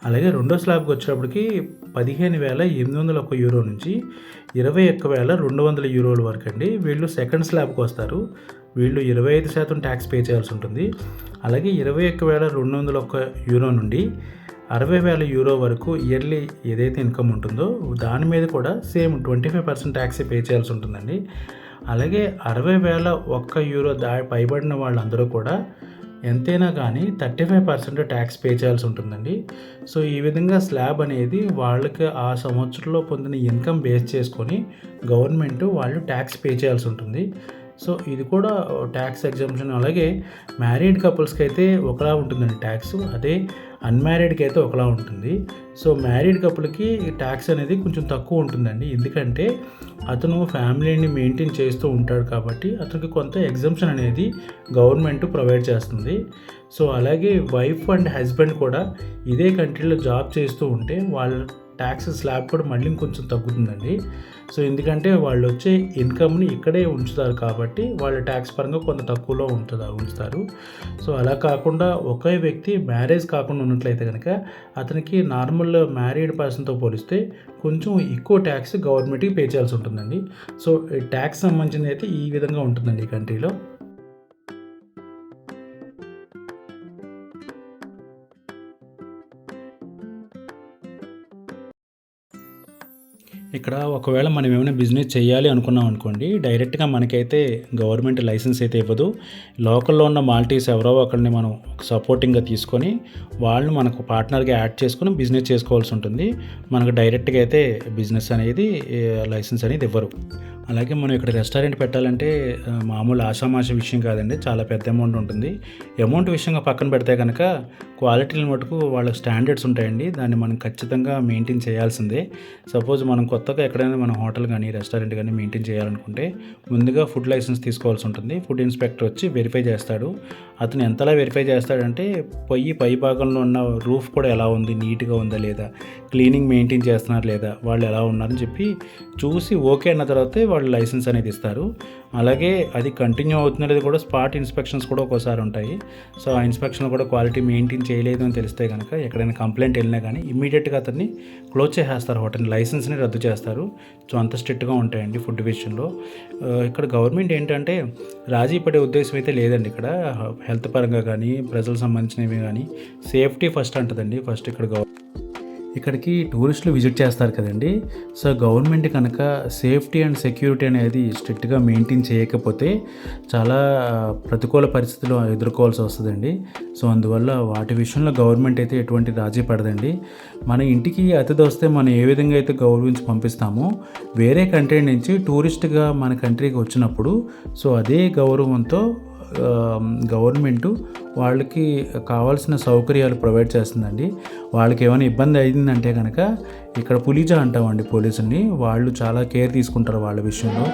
అలాగే రెండో స్లాబ్కి వచ్చేటప్పటికి 15,801 యూరో నుంచి 21,200 యూరోల వరకు అండి. వీళ్ళు సెకండ్ స్లాబ్కి వస్తారు. వీళ్ళు 25% ట్యాక్స్ పే చేయాల్సి ఉంటుంది. అలాగే 21,201 యూరో నుండి 60,000 యూరో వరకు ఇయర్లీ ఏదైతే ఇన్కమ్ ఉంటుందో దాని మీద కూడా సేమ్ 25% ట్యాక్స్ పే చేయాల్సి ఉంటుందండి. అలాగే 60,001 యూరో పైబడిన వాళ్ళందరూ కూడా ఎంతైనా కానీ 35% ట్యాక్స్ పే చేయాల్సి ఉంటుందండి. సో ఈ విధంగా స్లాబ్ అనేది వాళ్ళకి ఆ సంవత్సరంలో పొందిన ఇన్కమ్ బేస్ చేసుకొని గవర్నమెంట్ వాళ్ళు ట్యాక్స్ పే చేయాల్సి ఉంటుంది. సో ఇది కూడా ట్యాక్స్ ఎగ్జామ్షన్. అలాగే మ్యారీడ్ కపుల్స్కి అయితే ఒకలా ఉంటుందండి ట్యాక్స్, అదే అన్మ్యారీడ్కి అయితే ఒకలా ఉంటుంది. సో మ్యారీడ్ కపుల్కి ట్యాక్స్ అనేది కొంచెం తక్కువ ఉంటుందండి, ఎందుకంటే అతను ఫ్యామిలీని మెయింటైన్ చేస్తూ ఉంటాడు కాబట్టి అతనికి కొంత ఎగ్జామ్షన్ అనేది గవర్నమెంట్ ప్రొవైడ్ చేస్తుంది. సో అలాగే వైఫ్ అండ్ హస్బెండ్ కూడా ఇదే కంట్రీలో జాబ్ చేస్తూ ఉంటే వాళ్ళ ట్యాక్స్ స్లాబ్ కూడా మళ్ళీ ఇంకొంచెం తగ్గుతుందండి. సో ఎందుకంటే వాళ్ళు వచ్చే ఇన్కమ్ని ఇక్కడే ఉంచుతారు కాబట్టి వాళ్ళ ట్యాక్స్ పరంగా కొంత తక్కువలో ఉంచుతారు. సో అలా కాకుండా ఒకే వ్యక్తి మ్యారేజ్ కాకుండా ఉన్నట్లయితే కనుక అతనికి నార్మల్ మ్యారీడ్ పర్సన్తో పోలిస్తే కొంచెం ఎక్కువ ట్యాక్స్ గవర్నమెంట్కి పే చేయాల్సి ఉంటుందండి. సో ట్యాక్స్ సంబంధించింది అయితే ఈ విధంగా ఉంటుందండి ఈ కంట్రీలో. ఇక్కడ ఒకవేళ మనం ఏమైనా బిజినెస్ చేయాలి అనుకున్నాం అనుకోండి, డైరెక్ట్గా మనకైతే గవర్నమెంట్ లైసెన్స్ అయితే ఇవ్వదు. లోకల్లో ఉన్న మాల్టీస్ ఎవరో ఒకరిని మనం సపోర్టింగ్గా తీసుకొని వాళ్ళు మనకు పార్ట్నర్గా యాడ్ చేసుకొని బిజినెస్ చేసుకోవాల్సి ఉంటుంది. మనకు డైరెక్ట్గా అయితే బిజినెస్ అనేది లైసెన్స్ అనేది ఇవ్వరు. అలాగే మనం ఇక్కడ రెస్టారెంట్ పెట్టాలంటే మామూలు ఆషామాషి విషయం కాదండి, చాలా పెద్ద అమౌంట్ ఉంటుంది. అమౌంట్ విషయంగా పక్కన పెడితే కనుక క్వాలిటీని మటుకు వాళ్ళ స్టాండర్డ్స్ ఉంటాయండి, దాన్ని మనం ఖచ్చితంగా మెయింటైన్ చేయాల్సిందే. సపోజ్ మనం కొత్తగా ఎక్కడైనా మన హోటల్ కానీ రెస్టారెంట్ కానీ మెయింటైన్ చేయాలనుకుంటే ముందుగా ఫుడ్ లైసెన్స్ తీసుకోవాల్సి ఉంటుంది. ఫుడ్ ఇన్స్పెక్టర్ వచ్చి వెరిఫై చేస్తాడు. అతను ఎంతలా వెరిఫై చేస్తాడంటే పై భాగంలో ఉన్న రూఫ్ కూడా ఎలా ఉంది, నీట్గా ఉందా లేదా, క్లీనింగ్ మెయింటైన్ చేస్తున్నారు లేదా, వాళ్ళు ఎలా ఉన్నారని చెప్పి చూసి ఓకే అన్న తర్వాతే వాళ్ళు లైసెన్స్ అనేది ఇస్తారు. అలాగే అది కంటిన్యూ అవుతున్నది కూడా స్పాట్ ఇన్స్పెక్షన్స్ కూడా ఒక్కోసారి ఉంటాయి. సో ఆ ఇన్స్పెక్షన్ కూడా క్వాలిటీ మెయింటైన్ చేయలేదు అని తెలిస్తే కనుక ఎక్కడైనా కంప్లైంట్ వెళ్ళినా కానీ ఇమ్మీడియట్గా అతన్ని క్లోజ్ చేసేస్తారు, హోటల్ లైసెన్స్ని రద్దు చేస్తారు. సో అంత స్ట్రిక్ట్గా ఉంటాయండి ఫుడ్ విషయంలో. ఇక్కడ గవర్నమెంట్ ఏంటంటే రాజీ పడే ఉద్దేశం అయితే లేదండి. ఇక్కడ హెల్త్ పరంగా కానీ ప్రజలకు సంబంధించినవి కానీ సేఫ్టీ ఫస్ట్ అంటుందండి. ఫస్ట్ ఇక్కడికి టూరిస్టులు విజిట్ చేస్తారు కదండి. సో గవర్నమెంట్ కనుక సేఫ్టీ అండ్ సెక్యూరిటీ అనేది స్ట్రిక్ట్గా మెయింటైన్ చేయకపోతే చాలా ప్రతికూల పరిస్థితులు ఎదుర్కోవాల్సి వస్తుందండి. సో అందువల్ల వాటి విషయంలో గవర్నమెంట్ అయితే ఎటువంటి రాజీ పడదండి. మన ఇంటికి అతిథి వస్తే మనం ఏ విధంగా అయితే గౌరవించి పంపిస్తామో వేరే కంట్రీ నుంచి టూరిస్ట్గా మన కంట్రీకి వచ్చినప్పుడు సో అదే గౌరవంతో గవర్నమెంటు వాళ్ళకి కావాల్సిన సౌకర్యాలు ప్రొవైడ్ చేస్తుందండి. వాళ్ళకి ఏమైనా ఇబ్బంది అయిందంటే కనుక ఇక్కడ పులిజా అంటామండి పోలీసుల్ని, వాళ్ళు చాలా కేర్ తీసుకుంటారు వాళ్ళ విషయంలో.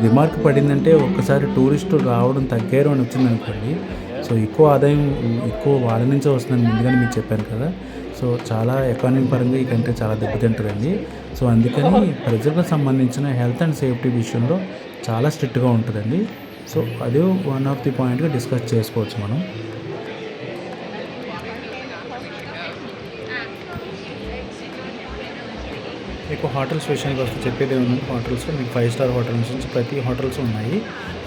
రిమార్క్ పడిందంటే ఒక్కసారి టూరిస్టు రావడం తగ్గారు అని వచ్చిందనుకోండి, సో ఎక్కువ ఆదాయం ఎక్కువ వాళ్ళ నుంచే వస్తుందని ముందుగానే మీకు చెప్పాను కదా. సో చాలా ఎకానమీ పరంగా ఈ కంట్రీ చాలా దెబ్బతింటుందండి. సో అందుకని ప్రజలకు సంబంధించిన హెల్త్ అండ్ సేఫ్టీ విషయంలో చాలా స్ట్రిక్ట్గా ఉంటుందండి. సో అదే వన్ ఆఫ్ ది పాయింట్గా డిస్కస్ చేసుకోవచ్చు మనం. మీకు హోటల్స్ విషయానికి వస్తే చెప్పేది ఉంది. హోటల్స్ మీకు 5 స్టార్ హోటల్స్ నుంచి ప్రతి హోటల్స్ ఉన్నాయి.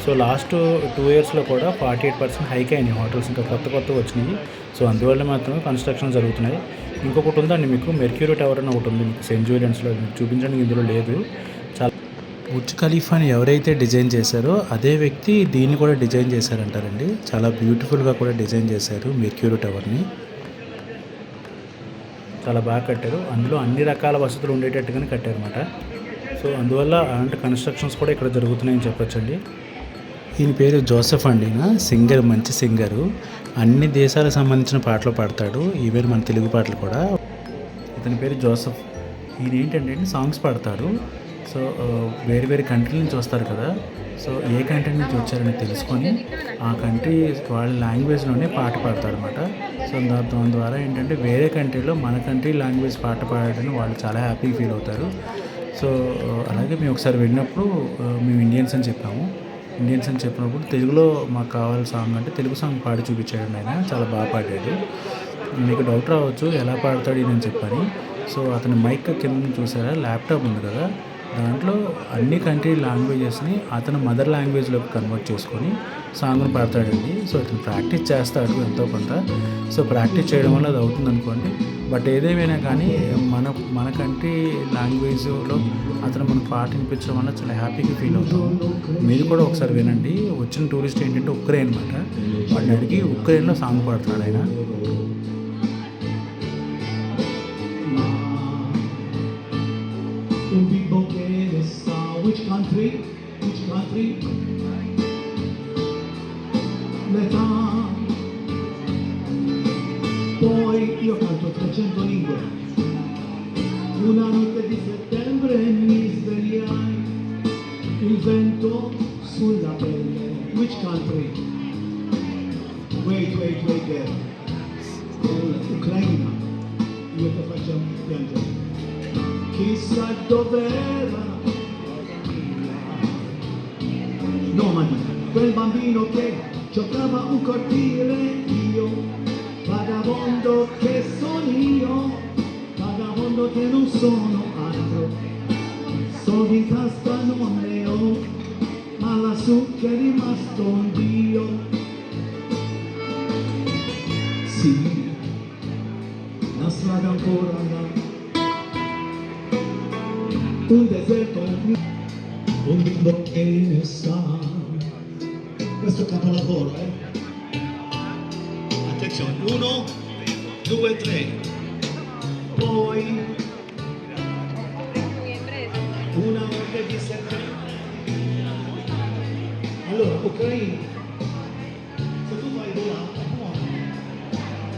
సో లాస్ట్ 2 ఇయర్స్లో కూడా 48% హైక్ అయినాయి హోటల్స్, ఇంకా కొత్త వచ్చినాయి. సో అందువల్ల మాత్రమే కన్స్ట్రక్షన్ జరుగుతున్నాయి. ఇంకొకటి ఉందండి మీకు మెర్క్యూరీ టవర్ అని ఒకటి ఉంది మీకు సెయింట్ జూలియన్స్లో, మీకు చూపించడానికి ఇందులో లేదు. చాలా బుర్జ్ ఖలీఫాని ఎవరైతే డిజైన్ చేశారో అదే వ్యక్తి దీన్ని కూడా డిజైన్ చేశారంటారండి. చాలా బ్యూటిఫుల్గా కూడా డిజైన్ చేశారు మెర్క్యూరీ టవర్ని, చాలా బాగా కట్టారు. అందులో అన్ని రకాల వసతులు ఉండేటట్టుగానే కట్టారన్నమాట. సో అందువల్ల అలాంటి కన్స్ట్రక్షన్స్ కూడా ఇక్కడ జరుగుతున్నాయని చెప్పొచ్చండి. ఈయన పేరు జోసెఫ్ అండి, సింగర్, మంచి సింగరు, అన్ని దేశాలకు సంబంధించిన పాటలు పాడతాడు, ఈవెన్ మన తెలుగు పాటలు కూడా. ఇతని పేరు జోసెఫ్. ఈయన ఏంటంటే సాంగ్స్ పాడతారు. సో వేరే కంట్రీ నుంచి వస్తారు కదా, సో ఏ కంట్రీ నుంచి వచ్చారని తెలుసుకొని ఆ కంట్రీ వాళ్ళ లాంగ్వేజ్లోనే పాట పాడతారనమాట. సో దాని ద్వారా ఏంటంటే వేరే కంట్రీలో మన కంట్రీ లాంగ్వేజ్ పాట పాడడానికి వాళ్ళు చాలా హ్యాపీ ఫీల్ అవుతారు. సో అలాగే మేము ఒకసారి వెళ్ళినప్పుడు మేము ఇండియన్స్ అని చెప్పినప్పుడు తెలుగులో మాకు కావాలి సాంగ్ అంటే తెలుగు సాంగ్ పాడి చూపించాడు ఆయన, చాలా బాగా పాడాడు. మీకు డౌట్ రావచ్చు ఎలా పాడతాడు నేను చెప్పని. సో అతని మైక్ కింద చూసారా, ల్యాప్టాప్ ఉంది కదా, దాంట్లో అన్ని కంట్రీ లాంగ్వేజెస్ని అతను మదర్ లాంగ్వేజ్లోకి కన్వర్ట్ చేసుకొని సాంగ్ని పాడతాడండి. సో అతను ప్రాక్టీస్ చేస్తాడు ఎంతో కొంత. సో ప్రాక్టీస్ చేయడం వల్ల అది అవుతుంది అనుకోండి. బట్ ఏదేమైనా కానీ మన కంట్రీ లాంగ్వేజ్లో అతను మనకు పాట వినిపించడం వల్ల చాలా హ్యాపీగా ఫీల్ అవుతాం. మీరు కూడా ఒకసారి వినండి. వచ్చిన టూరిస్ట్ ఏంటంటే ఉక్రెయిన్ అనమాట, వాళ్ళని అడిగి ఉక్రెయిన్లో సాంగ్ పాడుతున్నాడు ఆయన. Which country? l'età. Poi io canto 300 lingue. Una notte di settembre mi svegliai, il vento sulla pelle. Which country? Wait there. Ucraina. Io ti faccio piangere. Chissà dov'era. Nomadi, quel bambino che giocava un cortile, io, vagabondo che sono io, vagabondo che non sono altro, soldi in tasca non ne ho, ma lassù che è rimasto un Dio. Sì, la strada ancora là, un deserto, un bimbo che ne sa. Questo è capolavoro, Attenzione, 1, 2, 3. Poi una notte di settembre. Allora, Ucraina, se tu vai là,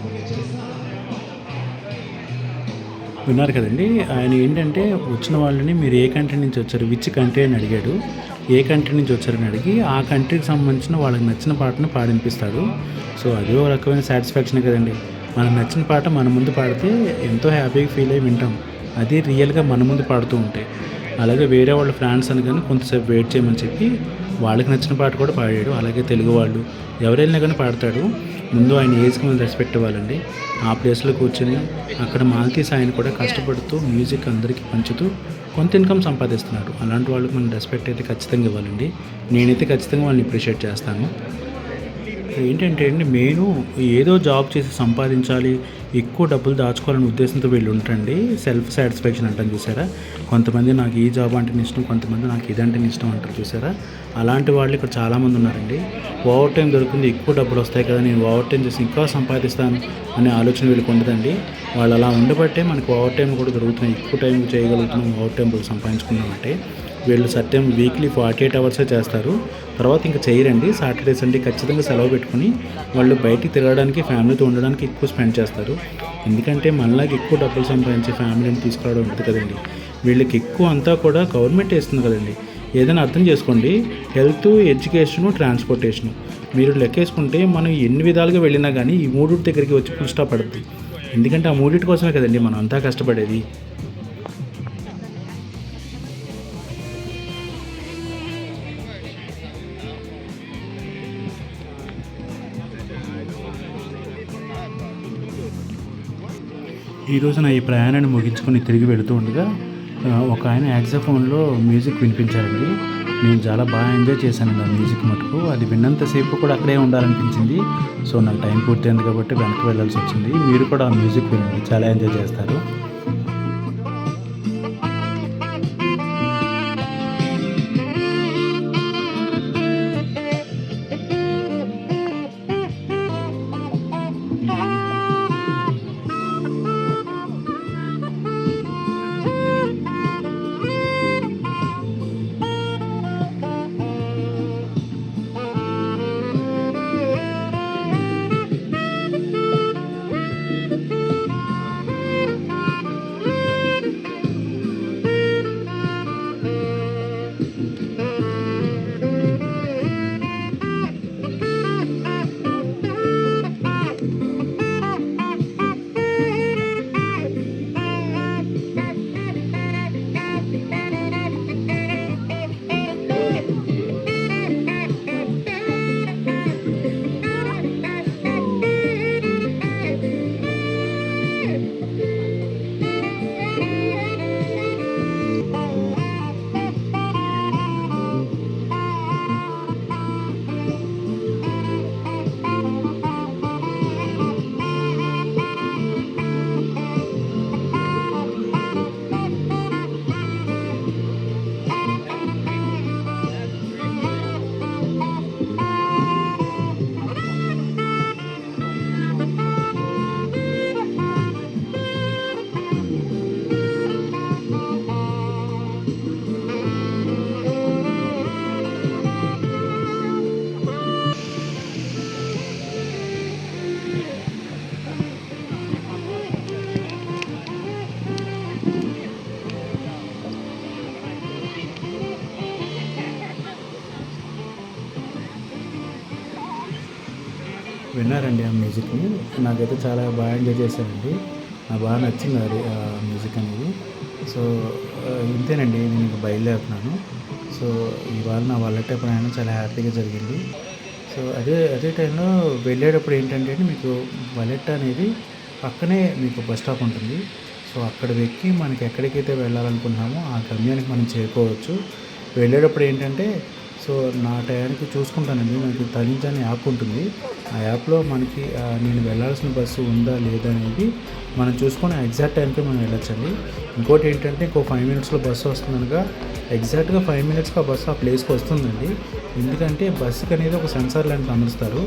perché ce ne sta. విన్నారు కదండి. ఆయన ఏంటంటే వచ్చిన వాళ్ళని మీరు ఏ country నుంచి వచ్చారు, which country అని అడిగాడు. ఏ కంట్రీ నుంచి వచ్చారని అడిగి ఆ కంట్రీకి సంబంధించిన వాళ్ళకి నచ్చిన పాటను పాడినిపిస్తాడు. సో అదే ఒక రకమైన సాటిస్ఫాక్షనే కదండి. మనకు నచ్చిన పాట మన ముందు పాడితే ఎంతో హ్యాపీగా ఫీల్ అయ్యి వింటాం. అది రియల్గా మన ముందు పాడుతూ ఉంటే. అలాగే వేరే వాళ్ళ ఫ్రాన్స్ అని కానీ కొంతసేపు వెయిట్ చేయమని చెప్పి వాళ్ళకి నచ్చిన పాట కూడా పాడాడు. అలాగే తెలుగు వాళ్ళు ఎవరైనా కానీ పాడతాడు. ముందు ఆయన ఏజ్కి మనం రెస్పెక్ట్ ఇవ్వాలండి. ఆ ప్లేస్లో కూర్చొని అక్కడ మాల్తీస్ ఆయన కూడా కష్టపడుతూ మ్యూజిక్ అందరికీ పంచుతూ కొంత ఇన్కమ్ సంపాదిస్తున్నాడు. అలాంటి వాళ్ళకి మనం రెస్పెక్ట్ అయితే ఖచ్చితంగా ఇవ్వాలండి. నేనైతే ఖచ్చితంగా వాళ్ళని అప్రిషియేట్ చేస్తాను. ఏంటంటే అండి, మెయిన్ ఏదో జాబ్ చేసి సంపాదించాలి, ఎక్కువ డబ్బులు దాచుకోవాలనే ఉద్దేశంతో వీళ్ళు ఉంటారండి. సెల్ఫ్ సాటిస్ఫాక్షన్ అంటాను చూసారా. కొంతమంది నాకు ఈ జాబ్ అంటే ఇష్టం, కొంతమంది నాకు ఇదంటే ఇష్టం అంటారు చూసారా. అలాంటి వాళ్ళు ఇక్కడ చాలామంది ఉన్నారండి. ఓవర్ టైం దొరుకుతుంది, ఎక్కువ డబ్బులు వస్తాయి కదా, నేను ఓవర్ టైం చేసి ఇంకా సంపాదిస్తాను అనే ఆలోచన వీళ్ళకి ఉండదండి. వాళ్ళు అలా ఉండబట్టే మనకు ఓవర్ టైం కూడా దొరుకుతున్నాయి. ఎక్కువ టైం చేయగలుగుతున్నాం, ఓవర్ టైం సంపాదించుకున్నామంటే. వీళ్ళు సత్యం వీక్లీ 48 అవర్సే చేస్తారు. తర్వాత ఇంకా చేయరండి. సాటర్డే సండే ఖచ్చితంగా సెలవు పెట్టుకుని వాళ్ళు బయటికి తిరగడానికి, ఫ్యామిలీతో ఉండడానికి ఎక్కువ స్పెండ్ చేస్తారు. ఎందుకంటే మనలాగా ఎక్కువ డబ్బులు సంపాదించే ఫ్యామిలీని తీసుకురావడం ఉంటుంది కదండి. వీళ్ళకి ఎక్కువ అంతా కూడా గవర్నమెంట్ వేస్తుంది కదండి. ఏదైనా అర్థం చేసుకోండి, హెల్త్, ఎడ్యుకేషను, ట్రాన్స్పోర్టేషను మీరు లెక్కేసుకుంటే మనం ఎన్ని విధాలుగా వెళ్ళినా కానీ ఈ మూడింటి దగ్గరికి వచ్చి ఫుల్ స్టాప్ పడుతుంది. ఎందుకంటే ఆ మూడింటి కోసమే కదండి మనం అంతా కష్టపడేది. ఈ రోజున ఈ ప్రయాణాన్ని ముగించుకొని తిరిగి వెళుతూ ఉండగా ఒక ఆయన యాక్సాఫోన్లో మ్యూజిక్ వినిపించారండి. నేను చాలా బాగా ఎంజాయ్ చేశానండి ఆ మ్యూజిక్ మటుకు. అది విన్నంతసేపు కూడా అక్కడే ఉండాలనిపించింది. సో నాకు టైం పూర్తయింది కాబట్టి వెనక్కి వెళ్ళాల్సి వచ్చింది. మీరు కూడా ఆ మ్యూజిక్ వినండి, చాలా ఎంజాయ్ చేస్తారు. విన్నారండి ఆ మ్యూజిక్ని. నాకైతే చాలా బాగా ఎంజాయ్ చేశానండి. నాకు బాగా నచ్చింది అది ఆ మ్యూజిక్ అనేది. సో ఇంతేనండి, నేను ఇంక బయలుదేరుతున్నాను. సో ఇవాళ నా వల్లట్టే ప్రయాణం చాలా హ్యాపీగా జరిగింది. సో అదే టైంలో వెళ్ళేటప్పుడు ఏంటంటే అండి, మీకు వలెట్టా అనేది పక్కనే మీకు బస్ స్టాప్ ఉంటుంది. సో అక్కడ ఎక్కి మనకి ఎక్కడికైతే వెళ్ళాలనుకుంటున్నామో ఆ గమ్యానికి మనం చేరుకోవచ్చు. వెళ్ళేటప్పుడు ఏంటంటే, సో నా టయానికి చూసుకుంటానండి. మనకి తనింజ్ అనే యాప్ ఉంటుంది. ఆ యాప్‌లో మనకి నేను వెళ్ళాల్సిన బస్సు ఉందా లేదా అనేది మనం చూసుకొని ఎగ్జాక్ట్ టైంకి మనం వెళ్ళొచ్చండి. ఇంకోటి ఏంటంటే, ఇంకో 5 మినిట్స్‌లో బస్సు వస్తుందనగా ఎగ్జాక్ట్‌గా 5 మినిట్స్‌కి ఆ బస్సు ఆ ప్లేస్‌కి వస్తుందండి. ఎందుకంటే బస్సుకి అనేది ఒక సెన్సార్ లాంటిది అమరుస్తారు.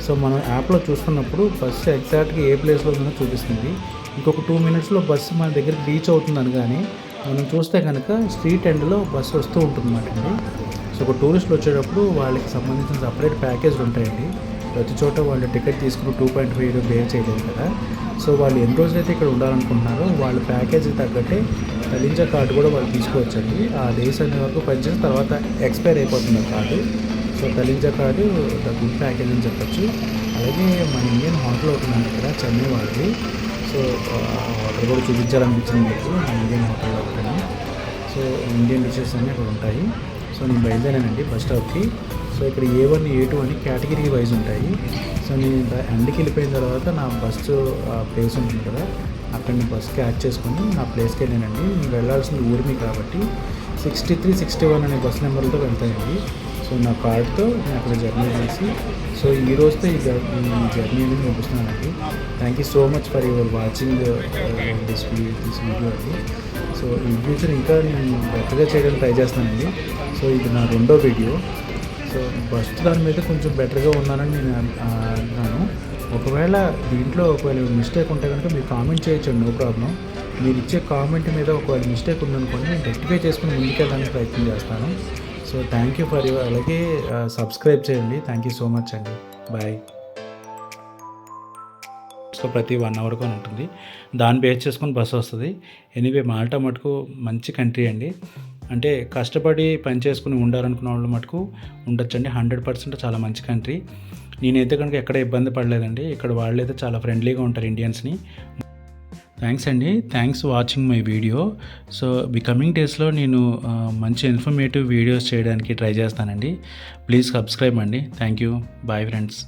సో మనం యాప్‌లో చూస్తున్నప్పుడు బస్సు ఎగ్జాక్ట్‌గా ఏ ప్లేస్‌లో ఉందో చూపిస్తుంది. ఇంకొక 2 మినిట్స్‌లో బస్సు మన దగ్గరికి రీచ్ అవుతుంది అనగానే మనం చూస్తే కనుక స్ట్రీట్ ఎండ్‌లో బస్సు వస్తూ ఉంటుందన్నమాట అండి. సో ఒక టూరిస్టులు వచ్చేటప్పుడు వాళ్ళకి సంబంధించిన సపరేట్ ప్యాకేజ్లు ఉంటాయండి. ప్రతి చోట వాళ్ళు టికెట్ తీసుకుని 2.5 పే చేయలేదు కదా. సో వాళ్ళు ఎన్ని రోజులైతే ఇక్కడ ఉండాలనుకుంటున్నారో వాళ్ళ ప్యాకేజీకి తగ్గట్టే తలింజా కార్డు కూడా వాళ్ళు తీసుకోవచ్చండి. ఆ డేస్ అనే వరకు పనిచేసిన తర్వాత ఎక్స్పైర్ అయిపోతుంది ఆ card. So Tallinja card the good package అని చెప్పొచ్చు. అలాగే మన ఇండియన్ హోటల్ అవుతుందండి ఇక్కడ చెన్నై వాళ్ళది. సో హోటల్ కూడా చూపించాలనిపించింది మీకు, మన ఇండియన్ హోటల్లో ఒకటి. సో ఇండియన్ డిషెస్ అన్నీ అక్కడ ఉంటాయి. సో నేను బయలుదేరానండి బస్ స్టాప్కి. సో ఇక్కడ A1, A2 అని కేటగిరీ వైజ్ ఉంటాయి. సో నేను ఎండ్కి వెళ్ళిపోయిన తర్వాత నా బస్సు ప్లేస్ ఉంటుంది కదా, అక్కడ నేను బస్ క్యాచ్ చేసుకొని నా ప్లేస్కి వెళ్ళానండి. నేను వెళ్ళాల్సింది ఊరిమి కాబట్టి 63, 61 అనే బస్ నెంబర్లతో వెళ్తాయండి. సో నా కార్డ్తో నేను అక్కడ జర్నీ చేసి, సో ఈ రోజుతో ఈ జర్నీ అనేది ముగిస్తున్నానండి. Thank you so much for your watching this video అండి. సో ఇన్ ఫ్యూచర్ ఇంకా నేను బెటర్గా చేయడానికి ట్రై చేస్తానండి. సో ఇది నా రెండో వీడియో. సో ఫస్ట్ దాని మీద కొంచెం బెటర్గా ఉన్నానని నేను అంటున్నాను. ఒకవేళ దీంట్లో ఒకవేళ మిస్టేక్ ఉంటే కనుక మీరు కామెంట్ చేయొచ్చండి, నో ప్రాబ్లం. మీరు ఇచ్చే కామెంట్ మీద ఒకవేళ మిస్టేక్ ఉందనుకోండి, నేను రెక్టిఫై చేసుకుని ముందుకెళ్ళడానికి ప్రయత్నం చేస్తాను. So thank you for your, అలాగే సబ్స్క్రైబ్ చేయండి. థ్యాంక్ యూ సో మచ్ అండి. బాయ్. సో ప్రతి 1 అవర్కి ఉంటుంది. దాన్ని బేస్ చేసుకొని బస్సు వస్తుంది. ఎనీవే మాల్టా మటుకు మంచి కంట్రీ అండి. అంటే కష్టపడి పని చేసుకుని ఉండాలనుకున్న వాళ్ళు మటుకు ఉండొచ్చండి. 100% చాలా మంచి కంట్రీ. నేనైతే కనుక ఎక్కడ ఇబ్బంది పడలేదండి. ఇక్కడ వాళ్ళైతే చాలా ఫ్రెండ్లీగా ఉంటారు ఇండియన్స్ని. థ్యాంక్స్ అండి. Thanks watching my video. So coming డేస్లో నేను మంచి ఇన్ఫర్మేటివ్ వీడియోస్ చేయడానికి ట్రై చేస్తానండి. ప్లీజ్ సబ్స్క్రైబ్ అండి. Thank you. Bye friends.